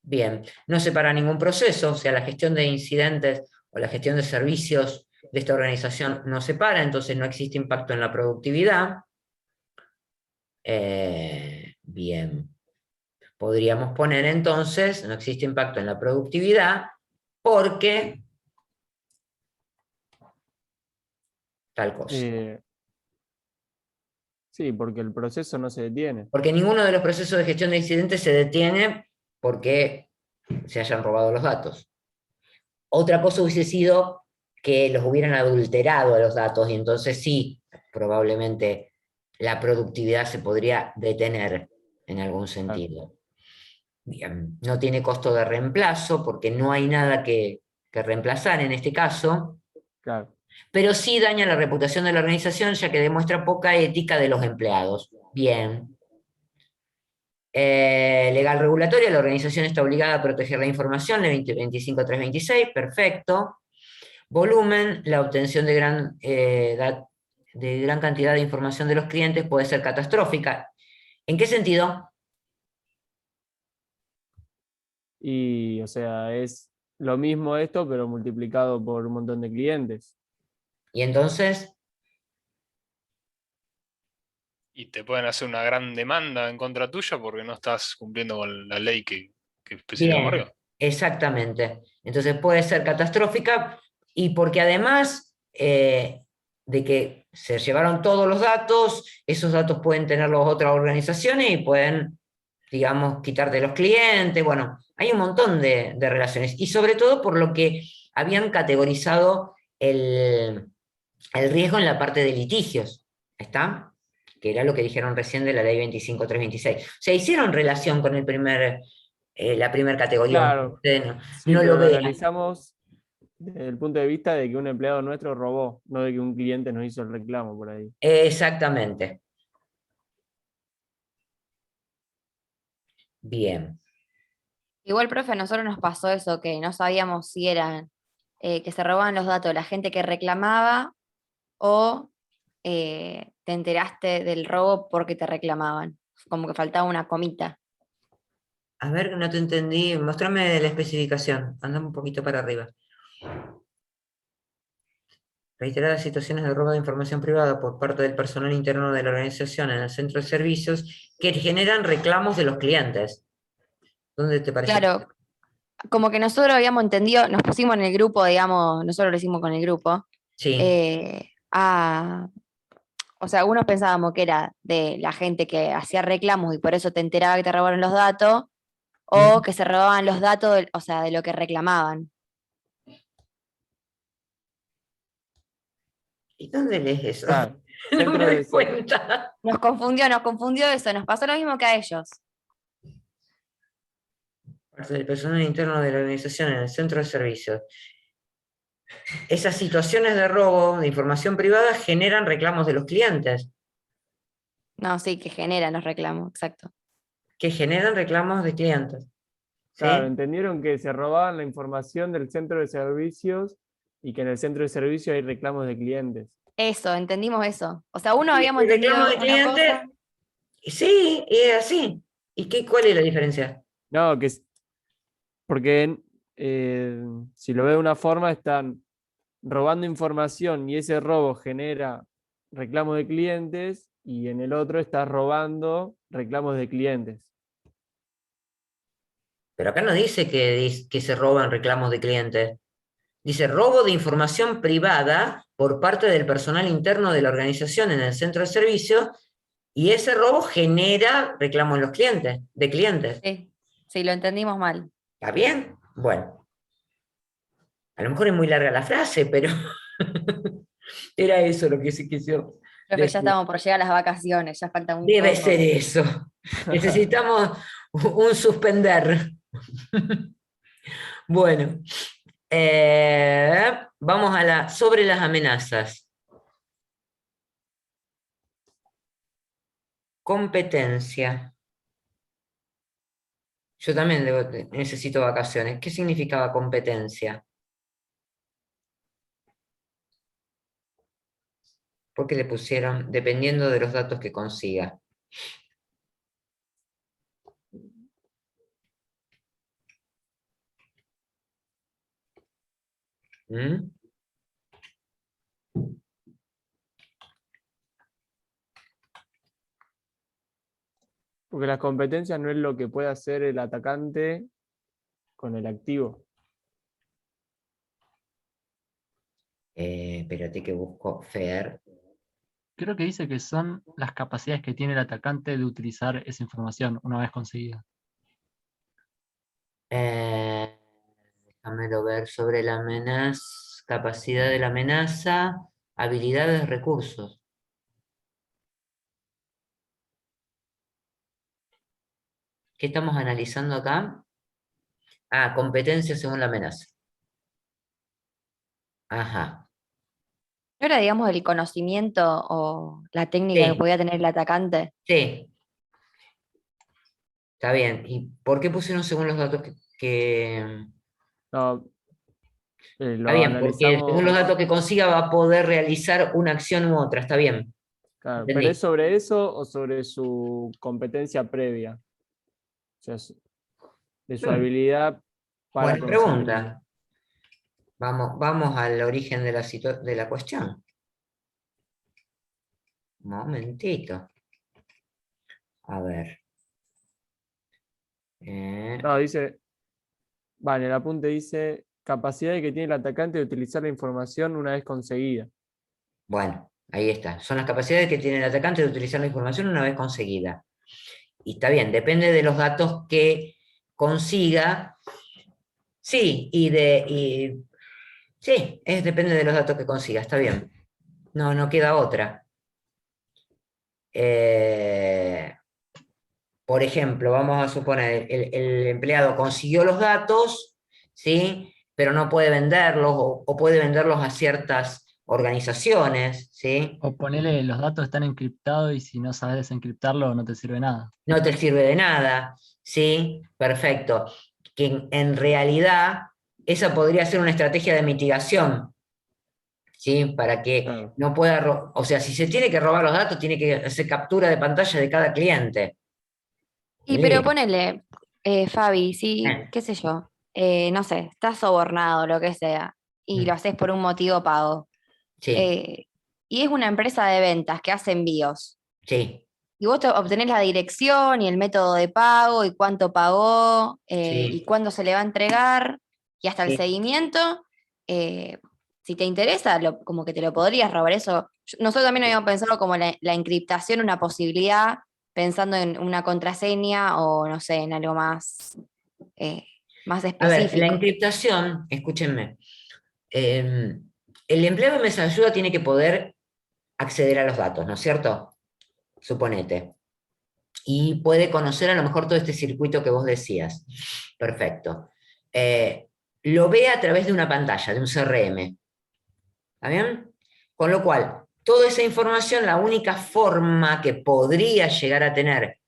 Bien. No se para ningún proceso, o sea, la gestión de incidentes o la gestión de servicios de esta organización no se para, entonces no existe impacto en la productividad. Bien. Podríamos poner entonces, no existe impacto en la productividad porque tal cosa. Sí, porque el proceso no se detiene. Porque ninguno de los procesos de gestión de incidentes se detiene porque se hayan robado los datos. Otra cosa hubiese sido que los hubieran adulterado a los datos y entonces sí, probablemente la productividad se podría detener en algún sentido. Bien, no tiene costo de reemplazo porque no hay nada que reemplazar en este caso, Claro. pero sí daña la reputación de la organización ya que demuestra poca ética de los empleados. Bien. Legal regulatoria, la organización está obligada a proteger la información, ley 25326, perfecto. Volumen, la obtención de gran cantidad de información de los clientes puede ser catastrófica. ¿En qué sentido? Y, o sea, es lo mismo esto, pero multiplicado por un montón de clientes. Y entonces, Y te pueden hacer una gran demanda en contra tuya porque no estás cumpliendo con la ley que especificamos bien, arriba. exactamente. Entonces puede ser catastrófica y porque además de que se llevaron todos los datos, esos datos pueden tenerlos otras organizaciones y pueden, digamos, quitarte los clientes. Bueno, hay un montón de relaciones. Y sobre todo por lo que habían categorizado el riesgo en la parte de litigios. ¿Está? Que era lo que dijeron recién de la ley 25326. O sea, hicieron relación con la primera categoría, aunque Claro, ustedes sí, no lo pero lo vean. analizamos desde el punto de vista de que un empleado nuestro robó, no de que un cliente nos hizo el reclamo por ahí. Exactamente. Bien. Igual, profe, a nosotros nos pasó eso, que no sabíamos si eran que se robaban los datos de la gente que reclamaba o te enteraste del robo porque te reclamaban. Como que faltaba una comita. A ver, que no te entendí. Mostrame la especificación. Andame un poquito para arriba. Reiteradas situaciones de robo de información privada por parte del personal interno de la organización en el centro de servicios que generan reclamos de los clientes. ¿Dónde te parece? Claro, como que nosotros habíamos entendido, nos pusimos en el grupo, digamos, nosotros lo hicimos con el grupo, Sí. o sea, algunos pensábamos que era de la gente que hacía reclamos y por eso te enteraba que te robaron los datos, o que se robaban los datos, o sea, de lo que reclamaban. ¿Y dónde lees eso? Claro, No me dentro doy de ese- cuenta. Nos confundió eso, nos pasó lo mismo que a ellos. Parte del personal interno de la organización en el centro de servicios. Esas situaciones de robo de información privada generan reclamos de los clientes, No, sí, que generan los reclamos, exacto. que generan reclamos de clientes. ¿Sí? Claro, entendieron que se robaban la información del centro de servicios y que en el centro de servicios hay reclamos de clientes. Eso, entendimos eso. O sea, uno habíamos El entendido reclamo de una cliente, cosa. sí, es así. ¿Y cuál es la diferencia? No, porque si lo ve de una forma, están robando información y ese robo genera reclamos de clientes y en el otro está robando reclamos de clientes. Pero acá no dice que se roban reclamos de clientes. Dice robo de información privada por parte del personal interno de la organización en el centro de servicio, y ese robo genera reclamos en los clientes, de clientes. Sí, sí, lo entendimos mal. ¿Está bien? Bueno, a lo mejor es muy larga la frase, pero era eso lo que se quiso Profe, ya decir. estamos por llegar a las vacaciones, ya falta un Debe poco. ser eso. Necesitamos un suspender. Bueno, vamos sobre las amenazas. Competencia. Yo también necesito vacaciones. ¿Qué significaba competencia? Porque le pusieron dependiendo de los datos que consiga. ¿Mm? Porque las competencias no es lo que puede hacer el atacante con el activo. Espérate que busco Fer. Creo que dice que son las capacidades que tiene el atacante de utilizar esa información una vez conseguida. Déjamelo ver sobre la amenaza, capacidad de la amenaza, habilidades, recursos. ¿Qué estamos analizando acá? Ah, competencia según la amenaza. Ajá. ¿No era, digamos, el conocimiento o la técnica Sí. que podía tener el atacante? Sí. Está bien. ¿Y por qué pusieron según los datos que... No, lo Está bien, porque según los analizamos, datos que consiga va a poder realizar una acción u otra. Está bien. claro, Entendí. pero ¿es sobre eso o sobre su competencia previa? O sea, de su habilidad para Buena conseguirlo. pregunta. Vamos al origen de la cuestión. Un momentito. A ver. No, dice, en el apunte dice, capacidad que tiene el atacante de utilizar la información una vez conseguida. Bueno, ahí está. Son las capacidades que tiene el atacante de utilizar la información una vez conseguida. Y está bien, depende de los datos que consiga. Sí, sí, depende de los datos que consiga, está bien. No queda otra. Por ejemplo, vamos a suponer, el empleado consiguió los datos, ¿sí? Pero no puede venderlos o puede venderlos a ciertas organizaciones, ¿sí? O ponele los datos están encriptados y si no sabes desencriptarlo no te sirve nada. No te sirve de nada, ¿sí? Perfecto. que en realidad esa podría ser una estrategia de mitigación, ¿sí? Para que Claro. no pueda, o sea, si se tiene que robar los datos, tiene que hacer captura de pantalla de cada cliente. Y pero Listo. ponele, Fabi, sí, qué sé yo, no sé, estás sobornado, lo que sea, y lo haces por un motivo pago. Sí, Y es una empresa de ventas que hace envíos. sí, Y vos obtenés la dirección y el método de pago y cuánto pagó y sí, cuándo se le va a entregar y hasta el sí. seguimiento. eh, si te interesa, como que te lo podrías robar eso. Nosotros también habíamos pensado como la encriptación, una posibilidad, pensando en una contraseña o no sé, en algo eh, más A ver, la específico. encriptación, escúchenme, el empleado de mesa de ayuda tiene que poder acceder a los datos, ¿no es cierto? Suponete. Y puede conocer a lo mejor todo este circuito que vos decías. Perfecto. Lo ve a través de una pantalla, de un CRM. ¿Está bien? Con lo cual, toda esa información, la única forma que podría llegar a tener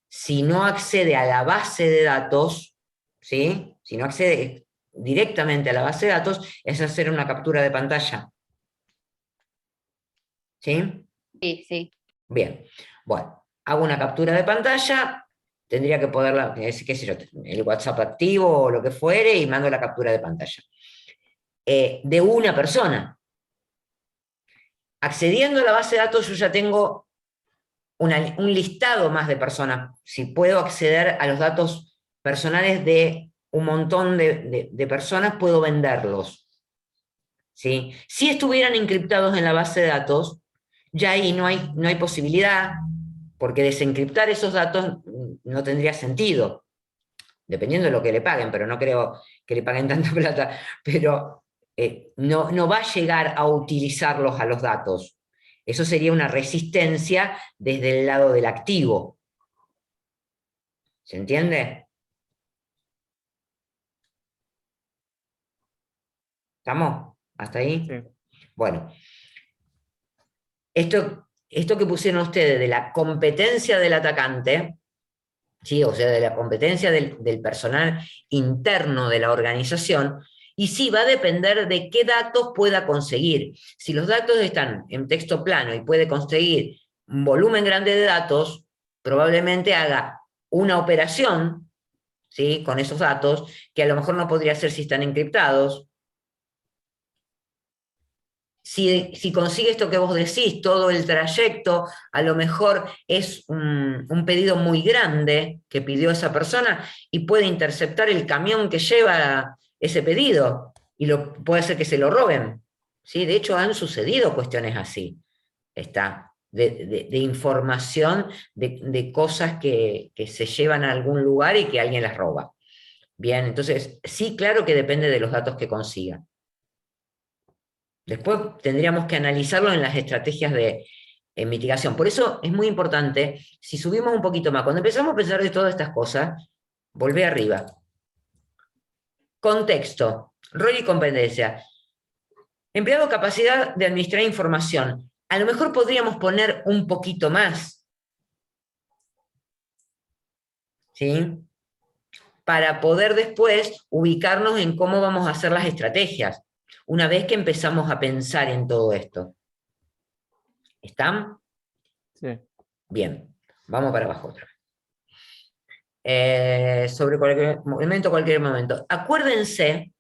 si no accede a la base de datos, ¿sí? Si no accede directamente a la base de datos, es hacer una captura de pantalla. ¿Sí? Sí, sí. Bien. Bueno, hago una captura de pantalla, tendría que poderla, qué sé yo, el WhatsApp activo o lo que fuere, y mando la captura de pantalla. De una persona. Accediendo a la base de datos, yo ya tengo un listado más de personas. Si puedo acceder a los datos personales de un montón de personas, puedo venderlos. ¿Sí? Si estuvieran encriptados en la base de datos, ya ahí no hay posibilidad, porque desencriptar esos datos no tendría sentido, dependiendo de lo que le paguen, pero no creo que le paguen tanta plata, pero no va a llegar a utilizarlos a los datos. Eso sería una resistencia desde el lado del activo. ¿Se entiende? ¿Estamos? ¿Hasta ahí? Sí. Bueno, esto que pusieron ustedes de la competencia del atacante, ¿sí? O sea, de la competencia del personal interno de la organización, y sí va a depender de qué datos pueda conseguir. Si los datos están en texto plano y puede conseguir un volumen grande de datos, probablemente haga una operación, ¿sí? Con esos datos, que a lo mejor no podría ser si están encriptados. Si consigue esto que vos decís, todo el trayecto, a lo mejor es un pedido muy grande que pidió esa persona y puede interceptar el camión que lleva ese pedido y puede ser que se lo roben. ¿Sí? De hecho, han sucedido cuestiones así. De información, de cosas que se llevan a algún lugar y que alguien las roba. Bien, entonces, sí, claro que depende de los datos que consiga. Después tendríamos que analizarlo en las estrategias de mitigación. Por eso es muy importante, si subimos un poquito más, cuando empezamos a pensar de todas estas cosas, volvé arriba. Contexto, rol y competencia. Empleado capacidad de administrar información. A lo mejor podríamos poner un poquito más, ¿sí? Para poder después ubicarnos en cómo vamos a hacer las estrategias, una vez que empezamos a pensar en todo esto. ¿Están? Sí. Bien, vamos para abajo otra vez. Sobre cualquier momento. Acuérdense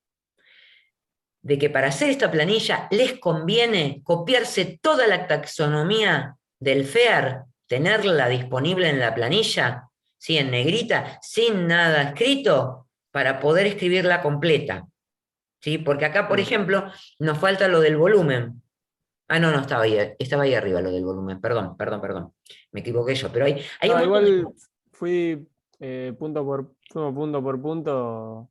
de que para hacer esta planilla les conviene copiarse toda la taxonomía del FEAR, tenerla disponible en la planilla, ¿sí? En negrita, sin nada escrito, para poder escribirla completa. ¿Sí? Porque acá, por ejemplo, nos falta lo del volumen. Ah, no, estaba ahí arriba lo del volumen. Perdón. Me equivoqué yo, pero hay un No, montón de... igual fui punto por punto.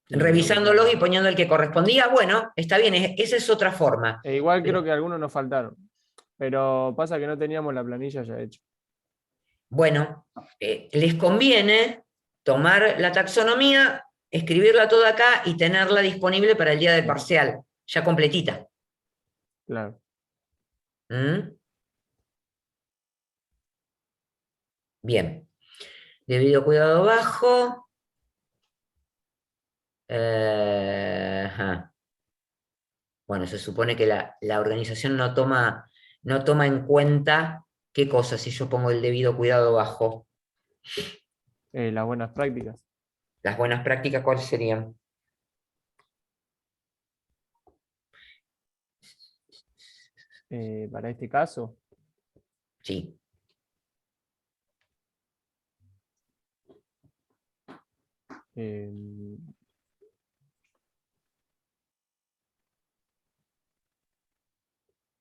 Y lo que revisándolos y poniendo el que correspondía, bueno, está bien, esa es otra forma. igual creo que algunos nos faltaron. Pero pasa que no teníamos la planilla ya hecha. Bueno, les conviene tomar la taxonomía, escribirla toda acá y tenerla disponible para el día del parcial, ya completita. Claro. ¿Mm? Bien. Debido cuidado bajo. Ajá. Bueno, se supone que la organización no toma en cuenta qué cosa si yo pongo el debido cuidado bajo. Las buenas prácticas. Las buenas prácticas, ¿cuáles serían? Para este caso, Sí. eh,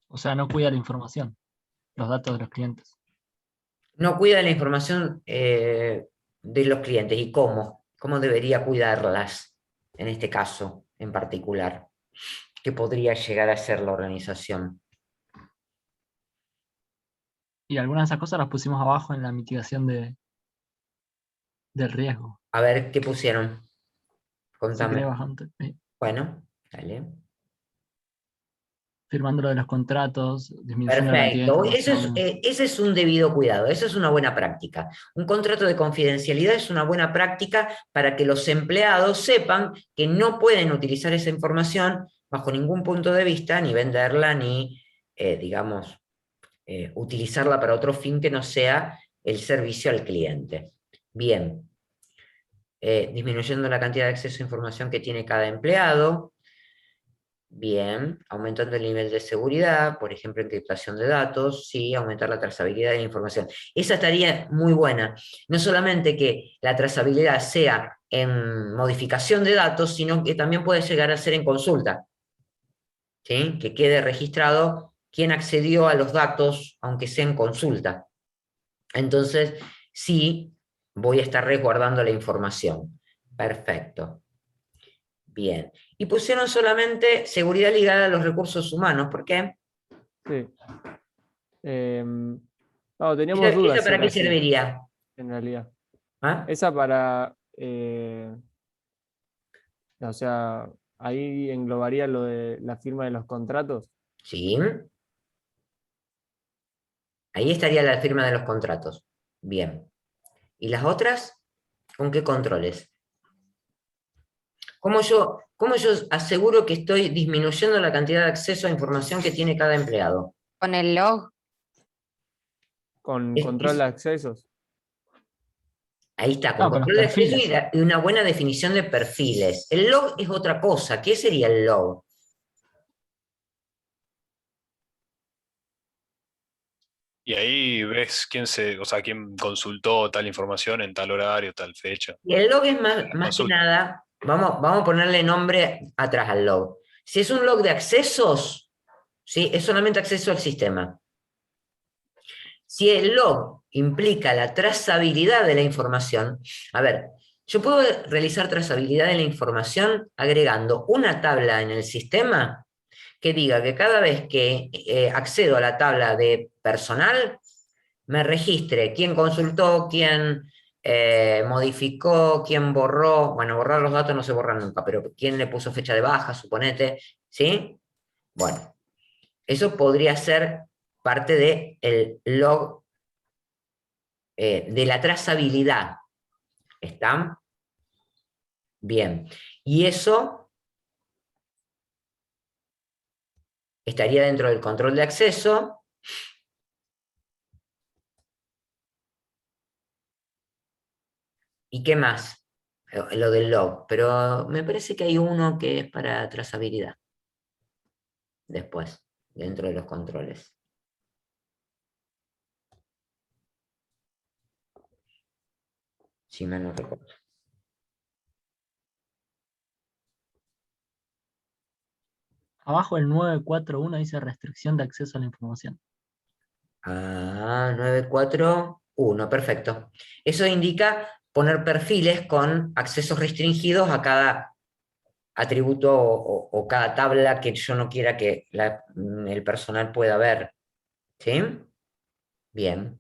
O sea, no cuida la información, los datos de los clientes. No cuida la información de los clientes. ¿Y cómo? ¿Cómo debería cuidarlas en este caso en particular? ¿Qué podría llegar a ser la organización? Y algunas de esas cosas las pusimos abajo en la mitigación del riesgo. A ver, ¿qué pusieron? Si Contame. querés bastante. Bueno, dale. Firmando lo de los contratos, disminuyendo la cantidad de Perfecto. información. Ese es un debido cuidado, esa es una buena práctica. Un contrato de confidencialidad es una buena práctica para que los empleados sepan que no pueden utilizar esa información bajo ningún punto de vista, ni venderla, ni, digamos, utilizarla para otro fin que no sea el servicio al cliente. Bien. Disminuyendo la cantidad de acceso a información que tiene cada empleado. Bien, aumentando el nivel de seguridad, por ejemplo, encriptación de datos, sí, aumentar la trazabilidad de la información. Esa estaría muy buena. No solamente que la trazabilidad sea en modificación de datos, sino que también puede llegar a ser en consulta. ¿Sí? Que quede registrado quién accedió a los datos, aunque sea en consulta. Entonces, sí, voy a estar resguardando la información. Perfecto. Bien. Y pusieron solamente seguridad ligada a los recursos humanos. ¿Por qué? sí. No, teníamos dudas ¿Esa si para era qué así, serviría? en realidad. ¿Ah? Esa para, o sea, ahí englobaría lo de la firma de los contratos. Sí. Ahí estaría la firma de los contratos. Bien. ¿Y las otras? ¿Con qué controles? ¿Cómo yo aseguro que estoy disminuyendo la cantidad de acceso a información que tiene cada empleado? Con el log, Con Es- control es- de accesos. Ahí está, con No, con los control de acceso perfiles. y una buena definición de perfiles. El log es otra cosa. ¿Qué sería el log? Y ahí ves quién consultó tal información en tal horario, tal fecha. Y el log es La más que consulta. nada, vamos a ponerle nombre atrás al log. Si es un log de accesos, ¿sí? Es solamente acceso al sistema. Si el log implica la trazabilidad de la información, a ver, yo puedo realizar trazabilidad de la información agregando una tabla en el sistema que diga que cada vez que accedo a la tabla de personal, me registre quién consultó, quién modificó, quién borró. Bueno, borrar los datos no se borran nunca, pero quién le puso fecha de baja, suponete, ¿sí? Bueno, eso podría ser parte del log de la trazabilidad. ¿Están? Bien. Y eso estaría dentro del control de acceso. ¿Y qué más? Lo del log. Pero me parece que hay uno que es para trazabilidad. Después, dentro de los controles. Si mal no recuerdo. Abajo el 941 dice restricción de acceso a la información. Ah, 941, perfecto. Eso indica poner perfiles con accesos restringidos a cada atributo o cada tabla que yo no quiera que el personal pueda ver. ¿Sí? Bien.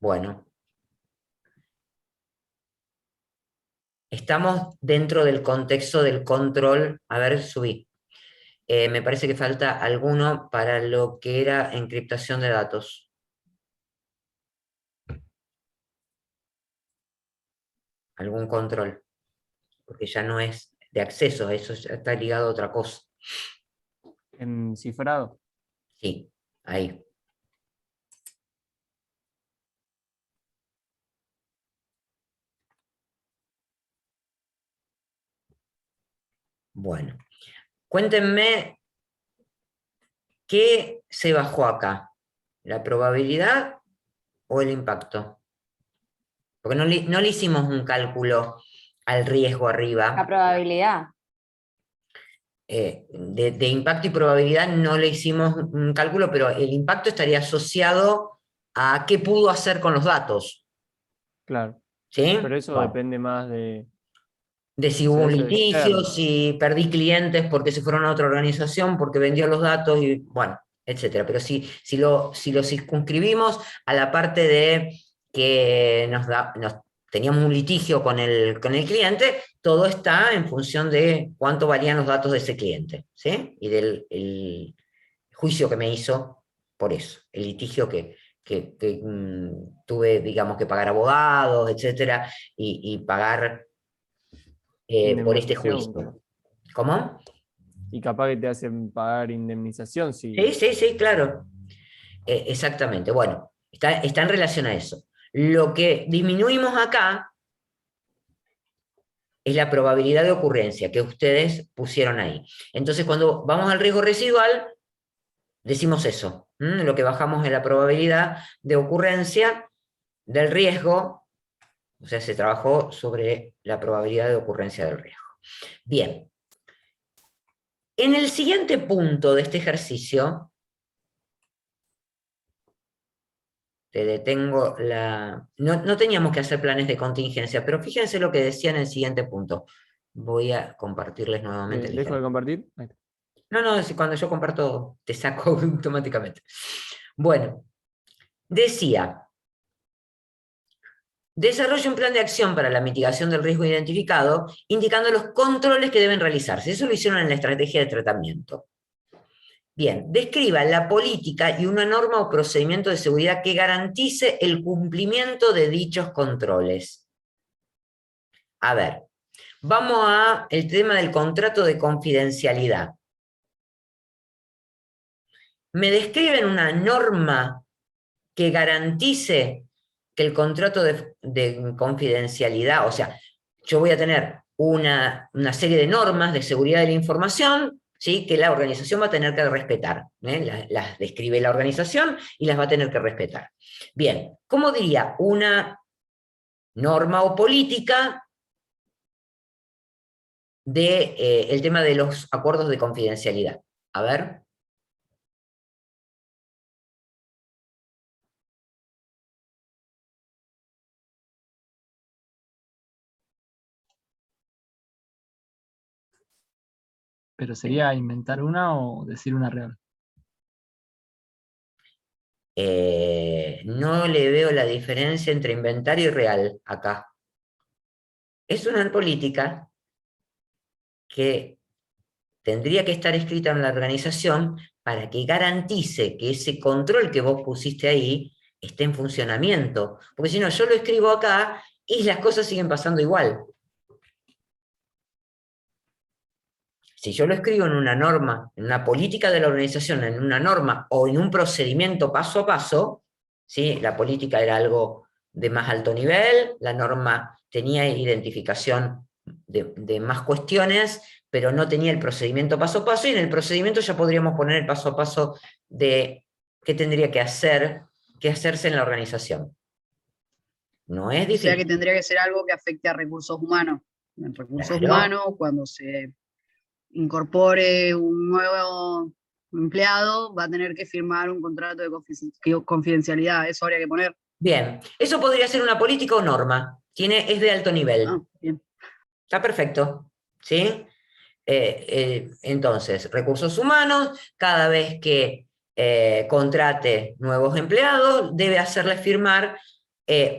Bueno. Estamos dentro del contexto del control. A ver, subí. Me parece que falta alguno para lo que era encriptación de datos. Algún control. porque ya no es de acceso, eso ya está ligado a otra cosa. En cifrado. Sí, ahí. Bueno, cuéntenme qué se bajó acá, la probabilidad o el impacto. Porque no le hicimos un cálculo al riesgo La arriba. probabilidad. De impacto y probabilidad no le hicimos un cálculo, pero el impacto estaría asociado a qué pudo hacer con los datos. Claro. ¿Sí? Pero eso Bueno, depende más de. de si O hubo sea, un eso es litigio, externo. si perdí clientes porque se fueron a otra organización, porque vendió los datos, y bueno, etcétera. Pero si lo circunscribimos a la parte de que teníamos un litigio con el cliente, todo está en función de cuánto valían los datos de ese cliente, ¿sí? Y del el juicio que me hizo por eso, el litigio que tuve, digamos, que pagar abogados, etcétera, y pagar por este Indemnización. juicio. ¿Cómo? Y capaz que te hacen pagar indemnización Sí, si. sí, sí, claro. Exactamente. Bueno, está en relación a eso. Lo que disminuimos acá es la probabilidad de ocurrencia que ustedes pusieron ahí. Entonces, cuando vamos al riesgo residual, decimos eso. Lo que bajamos es la probabilidad de ocurrencia del riesgo, o sea, se trabajó sobre la probabilidad de ocurrencia del riesgo. Bien. En el siguiente punto de este ejercicio, te detengo la... No teníamos que hacer planes de contingencia, pero fíjense lo que decía en el siguiente punto. Voy a compartirles nuevamente el ¿Dejo de ejemplo. compartir? Ahí está. No, si cuando yo comparto te saco automáticamente. Bueno, decía, desarrolla un plan de acción para la mitigación del riesgo identificado, indicando los controles que deben realizarse. Eso lo hicieron en la estrategia de tratamiento. Bien, describa la política y una norma o procedimiento de seguridad que garantice el cumplimiento de dichos controles. A ver, vamos a el tema del contrato de confidencialidad. ¿Me describen una norma que garantice que el contrato de confidencialidad, o sea, yo voy a tener una serie de normas de seguridad de la información, ¿sí?, que la organización va a tener que respetar? Las describe la organización y las va a tener que respetar. Bien, ¿cómo diría una norma o política el tema de los acuerdos de confidencialidad? A ver. Pero sería inventar una o decir una real. No le veo la diferencia entre inventario y real acá. Es una política que tendría que estar escrita en la organización para que garantice que ese control que vos pusiste ahí esté en funcionamiento. Porque si no, yo lo escribo acá y las cosas siguen pasando igual. Si yo lo escribo en una norma, en una política de la organización, en una norma o en un procedimiento paso a paso, ¿sí? La política era algo de más alto nivel, la norma tenía identificación de más cuestiones, pero no tenía el procedimiento paso a paso, y en el procedimiento ya podríamos poner el paso a paso de qué tendría que hacerse en la organización. No es O sea que difícil. tendría que ser algo que afecte a recursos humanos. En recursos Claro. humanos, cuando se incorpore un nuevo empleado, va a tener que firmar un contrato de confidencialidad. Eso habría que poner. Bien, eso podría ser una política o norma. Es de alto nivel. Ah, bien. Está perfecto, ¿sí? Entonces, recursos humanos, cada vez que contrate nuevos empleados, debe hacerles firmar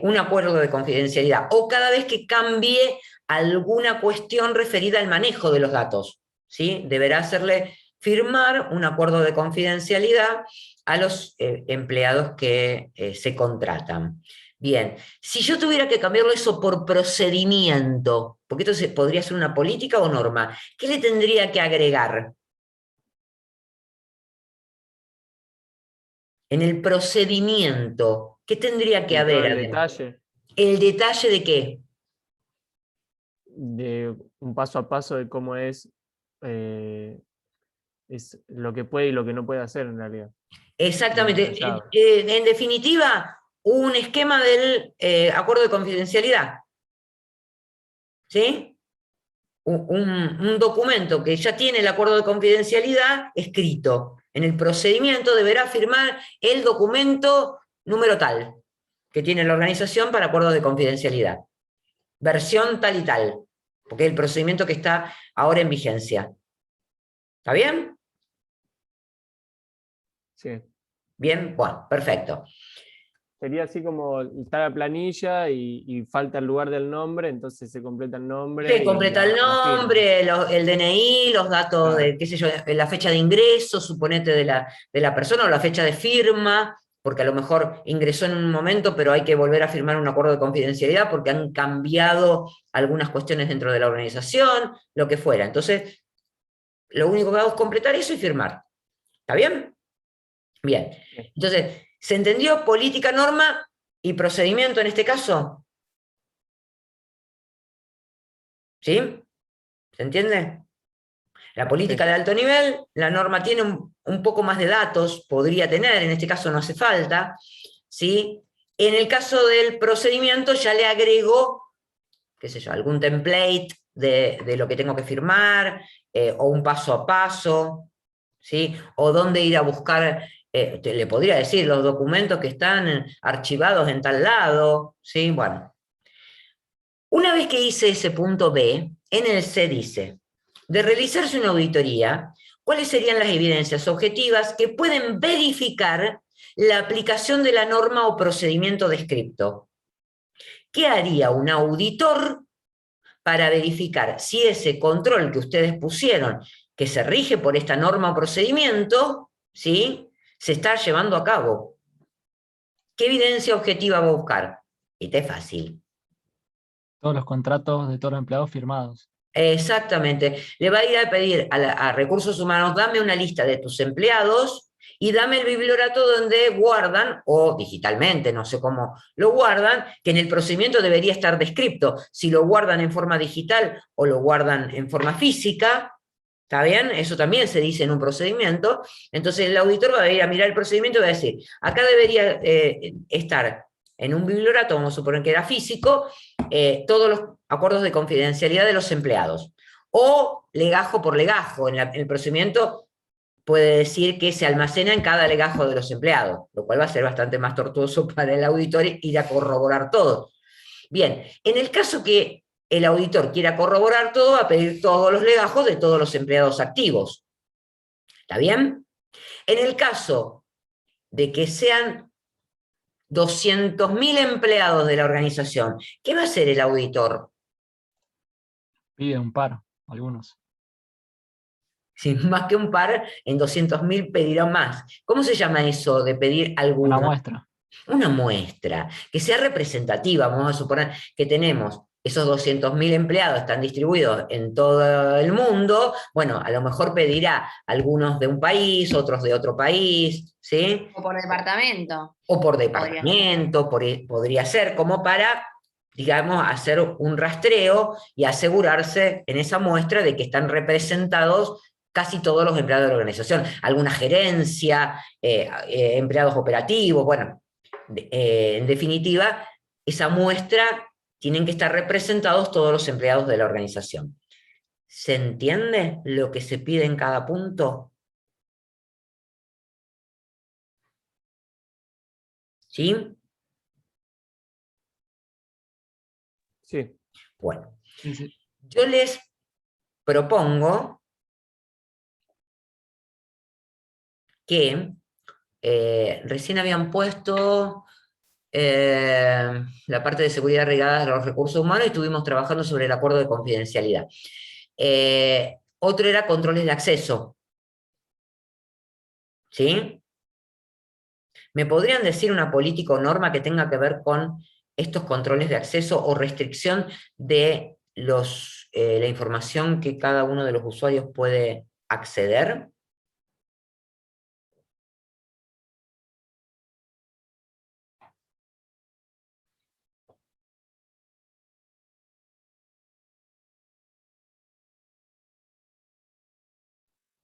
un acuerdo de confidencialidad, o cada vez que cambie alguna cuestión referida al manejo de los datos, ¿sí? Deberá hacerle firmar un acuerdo de confidencialidad a los empleados que se contratan. Bien, si yo tuviera que cambiarlo eso por procedimiento, porque esto podría ser una política o norma, ¿qué le tendría que agregar? En el procedimiento, ¿qué tendría que Y todo haber el además? detalle ¿El detalle de qué? de un paso a paso de cómo es lo que puede y lo que no puede hacer en realidad. Exactamente. Detallado. En definitiva, un esquema del acuerdo de confidencialidad. ¿Sí? Un documento que ya tiene el acuerdo de confidencialidad escrito. En el procedimiento deberá firmar el documento número tal que tiene la organización para acuerdos de confidencialidad. Versión tal y tal, porque es el procedimiento que está ahora en vigencia. ¿Está bien? Sí. Bien, bueno, perfecto. Sería así como está la planilla y falta el lugar del nombre, entonces se completa el nombre Se y completa el la firma. nombre, el DNI, los datos Claro. de, qué sé yo, la fecha de ingreso, suponete, de la persona, o la fecha de firma, porque a lo mejor ingresó en un momento, pero hay que volver a firmar un acuerdo de confidencialidad porque han cambiado algunas cuestiones dentro de la organización, lo que fuera. Entonces, lo único que hago es completar eso y firmar. ¿Está bien? Bien. Entonces, ¿se entendió política, norma y procedimiento en este caso? ¿Sí? ¿Se entiende? La política de alto nivel, la norma tiene un poco más de datos, podría tener, en este caso no hace falta, ¿sí? En el caso del procedimiento ya le agrego, qué sé yo, algún template de lo que tengo que firmar, o un paso a paso, ¿sí? O dónde ir a buscar, le podría decir, los documentos que están archivados en tal lado, ¿sí? Bueno. Una vez que hice ese punto B, en el C dice, de realizarse una auditoría, ¿cuáles serían las evidencias objetivas que pueden verificar la aplicación de la norma o procedimiento descripto? ¿Qué haría un auditor para verificar si ese control que ustedes pusieron, que se rige por esta norma o procedimiento, ¿sí?, se está llevando a cabo? ¿Qué evidencia objetiva va a buscar? Este es fácil. Todos los contratos de todos los empleados firmados. Exactamente. Le va a ir a pedir a Recursos Humanos, dame una lista de tus empleados y dame el bibliorato donde guardan, o digitalmente, no sé cómo lo guardan, que en el procedimiento debería estar descrito. Si lo guardan en forma digital o lo guardan en forma física, ¿está bien? Eso también se dice en un procedimiento. Entonces el auditor va a ir a mirar el procedimiento y va a decir, acá debería estar en un bibliorato, vamos a suponer que era físico, todos los acuerdos de confidencialidad de los empleados. O legajo por legajo, en el procedimiento puede decir que se almacena en cada legajo de los empleados, lo cual va a ser bastante más tortuoso para el auditor ir a corroborar todo. Bien, en el caso que el auditor quiera corroborar todo, va a pedir todos los legajos de todos los empleados activos. ¿Está bien? En el caso de que sean 200.000 empleados de la organización, ¿qué va a hacer el auditor? Pide un par, algunos. Sin más que un par, en 200.000 pedirán más. ¿Cómo se llama eso de pedir alguno? Una muestra. Una muestra, que sea representativa. Vamos a suponer que tenemos esos 200.000 empleados, están distribuidos en todo el mundo. Bueno, a lo mejor pedirá algunos de un país, otros de otro país, ¿sí? O por departamento. O por departamento, podría ser como para, digamos, hacer un rastreo y asegurarse en esa muestra de que están representados casi todos los empleados de la organización. Alguna gerencia, empleados operativos, bueno, en definitiva, esa muestra tienen que estar representados todos los empleados de la organización. ¿Se entiende lo que se pide en cada punto? ¿Sí? Sí. Bueno, Sí, sí. yo les propongo que recién habían puesto la parte de seguridad regada de los recursos humanos y estuvimos trabajando sobre el acuerdo de confidencialidad. Otro era controles de acceso. ¿Sí? ¿Me podrían decir una política o norma que tenga que ver con estos controles de acceso o restricción de la información que cada uno de los usuarios puede acceder?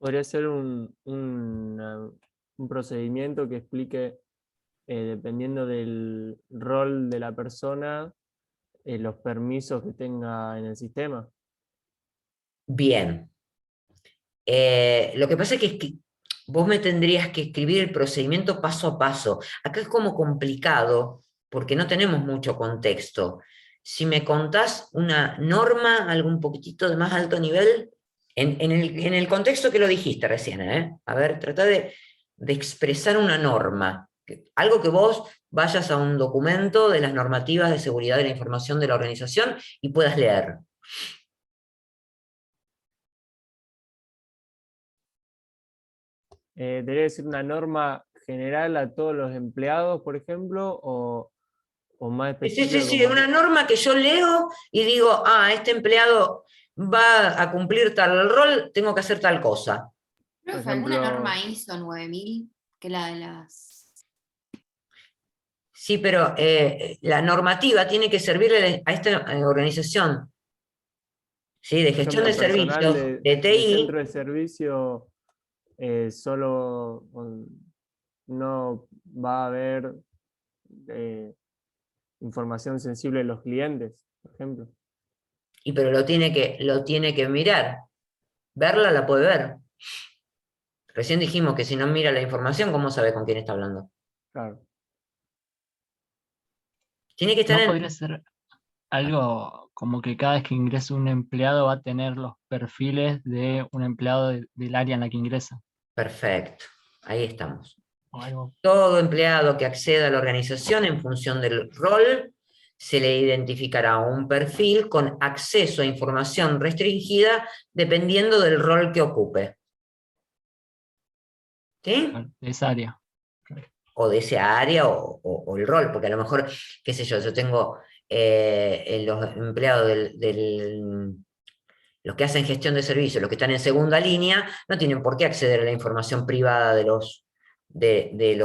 Podría ser un procedimiento que explique, dependiendo del rol de la persona, los permisos que tenga en el sistema. Bien. Lo que pasa es que vos me tendrías que escribir el procedimiento paso a paso. Acá es como complicado, porque no tenemos mucho contexto. Si me contás una norma, algo un poquitito de más alto nivel, en el contexto que lo dijiste recién, ¿eh? A ver, trata de expresar una norma. Algo que vos vayas a un documento de las normativas de seguridad de la información de la organización y puedas leer. ¿Debería ser una norma general a todos los empleados, por ejemplo, o más Sí, específica? sí, una norma que yo leo y digo, este empleado va a cumplir tal rol, tengo que hacer tal cosa. Creo Por que fue alguna ejemplo, norma ISO 9000, que es la de las... Sí, pero la normativa tiene que servirle a esta organización, ¿sí? De por gestión ejemplo, de el personal servicios, de de centro TI, de servicio solo no va a haber información sensible de los clientes, por ejemplo. pero lo tiene que mirar. Verla la puede ver. Recién dijimos que si no mira la información, ¿cómo sabe con quién está hablando? Claro. Tiene que estar ¿No podría ser algo como que cada vez que ingrese un empleado va a tener los perfiles de un empleado del área en la que ingresa? Perfecto, ahí estamos. O algo. Todo empleado que acceda a la organización en función del rol se le identificará un perfil con acceso a información restringida dependiendo del rol que ocupe. ¿Sí? De esa área. O de esa área o el rol, porque a lo mejor, qué sé yo tengo los empleados los que hacen gestión de servicios, los que están en segunda línea, no tienen por qué acceder a la información privada de los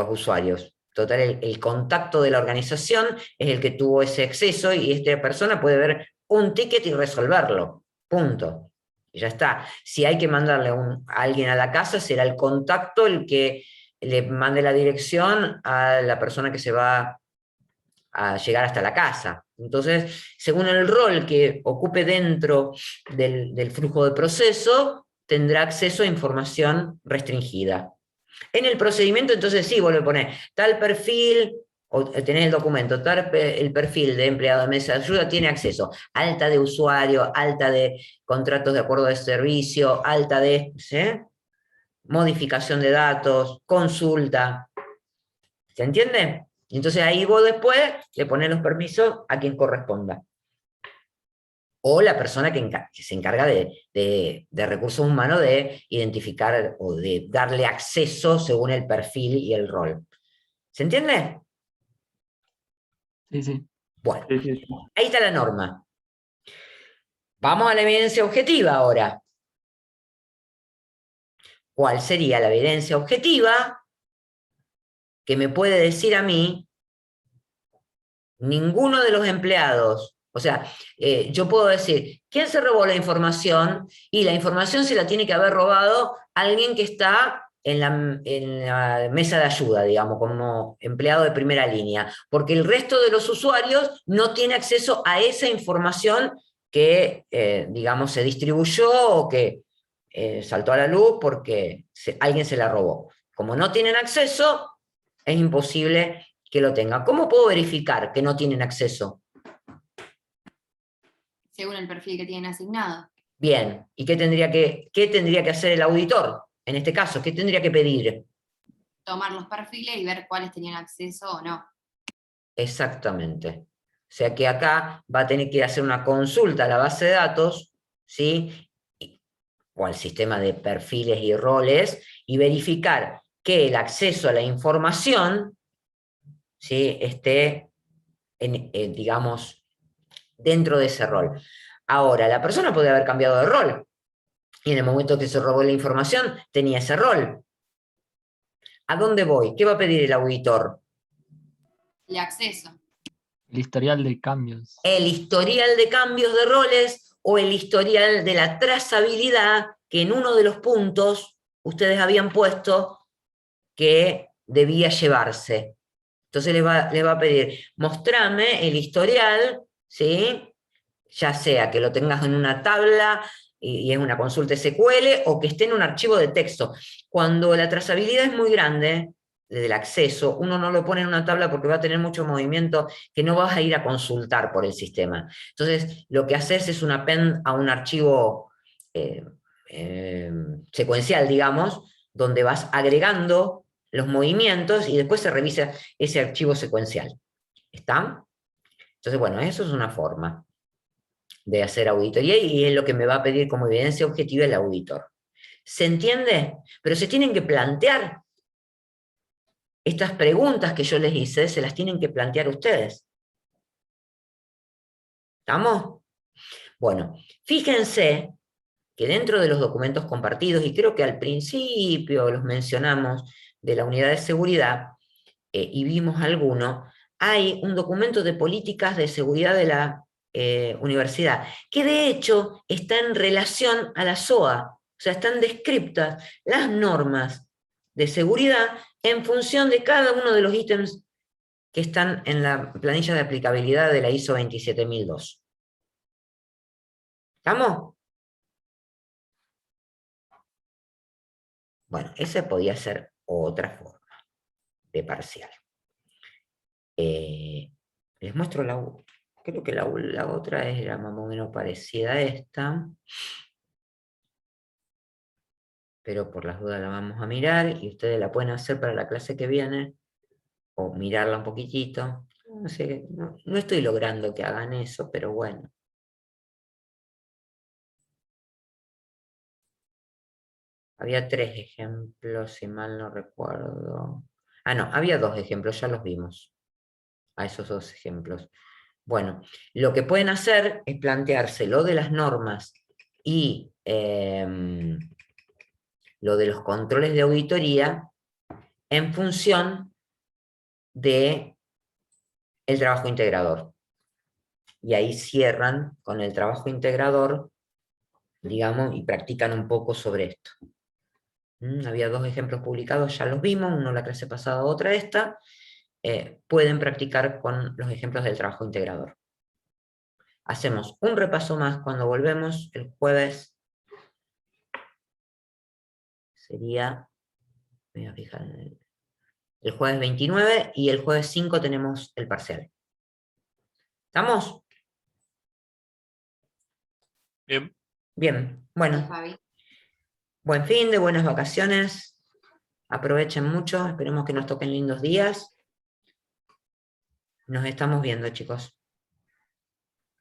usuarios. Total, el contacto de la organización es el que tuvo ese acceso y esta persona puede ver un ticket y resolverlo. Punto. Y ya está. Si hay que mandarle a alguien a la casa, será el contacto el que le mande la dirección a la persona que se va a llegar hasta la casa. Entonces, según el rol que ocupe dentro del flujo de proceso, tendrá acceso a información restringida. En el procedimiento, entonces sí, vos le ponés tal perfil, o tenés el documento, el perfil de empleado de mesa de ayuda tiene acceso, alta de usuario, alta de contratos de acuerdo de servicio, alta de modificación de datos, consulta. ¿Se entiende? Y entonces ahí vos después le pones los permisos a quien corresponda. O la persona que se encarga de recursos humanos de identificar o de darle acceso según el perfil y el rol. ¿Se entiende? Sí, sí. Bueno, Sí, sí, sí. ahí está la norma. Vamos a la evidencia objetiva ahora. ¿Cuál sería la evidencia objetiva que me puede decir a mí ninguno de los empleados? O sea, yo puedo decir, ¿quién se robó la información? Y la información se la tiene que haber robado alguien que está en la mesa de ayuda, digamos, como empleado de primera línea, porque el resto de los usuarios no tiene acceso a esa información que, digamos, se distribuyó o que saltó a la luz porque alguien se la robó. Como no tienen acceso, es imposible que lo tengan. ¿Cómo puedo verificar que no tienen acceso? Según el perfil que tienen asignado. Bien, ¿y qué tendría que hacer el auditor? En este caso, ¿qué tendría que pedir? Tomar los perfiles y ver cuáles tenían acceso o no. Exactamente. O sea que acá va a tener que hacer una consulta a la base de datos, ¿sí? O al sistema de perfiles y roles, y verificar que el acceso a la información ¿sí? esté, digamos, dentro de ese rol. Ahora, la persona puede haber cambiado de rol, y en el momento que se robó la información, tenía ese rol. ¿A dónde voy? ¿Qué va a pedir el auditor? El acceso. El historial de cambios. El historial de cambios de roles o el historial de la trazabilidad que en uno de los puntos ustedes habían puesto que debía llevarse. Entonces le va a pedir, mostrame el historial, ¿sí? Ya sea que lo tengas en una tabla y es una consulta SQL o que esté en un archivo de texto. Cuando la trazabilidad es muy grande, del acceso, uno no lo pone en una tabla porque va a tener mucho movimiento que no vas a ir a consultar por el sistema. Entonces, lo que haces es un append a un archivo secuencial, digamos, donde vas agregando los movimientos y después se revisa ese archivo secuencial. ¿Está? Entonces, bueno, eso es una forma de hacer auditoría y es lo que me va a pedir como evidencia objetiva el auditor. ¿Se entiende? Pero se tienen que plantear estas preguntas que yo les hice, se las tienen que plantear ustedes. ¿Estamos? Bueno, fíjense que dentro de los documentos compartidos, y creo que al principio los mencionamos de la unidad de seguridad, y vimos alguno, hay un documento de políticas de seguridad de la universidad, que de hecho está en relación a la SOA, o sea, están descriptas las normas de seguridad en función de cada uno de los ítems que están en la planilla de aplicabilidad de la ISO 27002. ¿Estamos? Bueno, esa podía ser otra forma de parcial. Les muestro creo que la otra era más o menos parecida a esta, pero por las dudas la vamos a mirar y ustedes la pueden hacer para la clase que viene, o mirarla un poquitito. No sé, no estoy logrando que hagan eso, pero bueno. Había 3 ejemplos, si mal no recuerdo. Ah, no, había 2 ejemplos, ya los vimos. A esos 2 ejemplos. Bueno, lo que pueden hacer es plantearse lo de las normas y lo de los controles de auditoría en función de el trabajo integrador. Y ahí cierran con el trabajo integrador, digamos, y practican un poco sobre esto. Había 2 ejemplos publicados, ya los vimos, uno la clase pasada, otra esta. Pueden practicar con los ejemplos del trabajo integrador. Hacemos un repaso más cuando volvemos el jueves. Sería, voy a fijar en el jueves 29 y el jueves 5 tenemos el parcial. ¿Estamos? Bien. Bien, bueno. Fabi. Buen fin de buenas vacaciones. Aprovechen mucho, esperemos que nos toquen lindos días. Nos estamos viendo, chicos.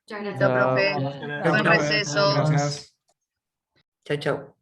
Muchas gracias. Listo, profe. Chao. Buen receso. Gracias. Chau, chau.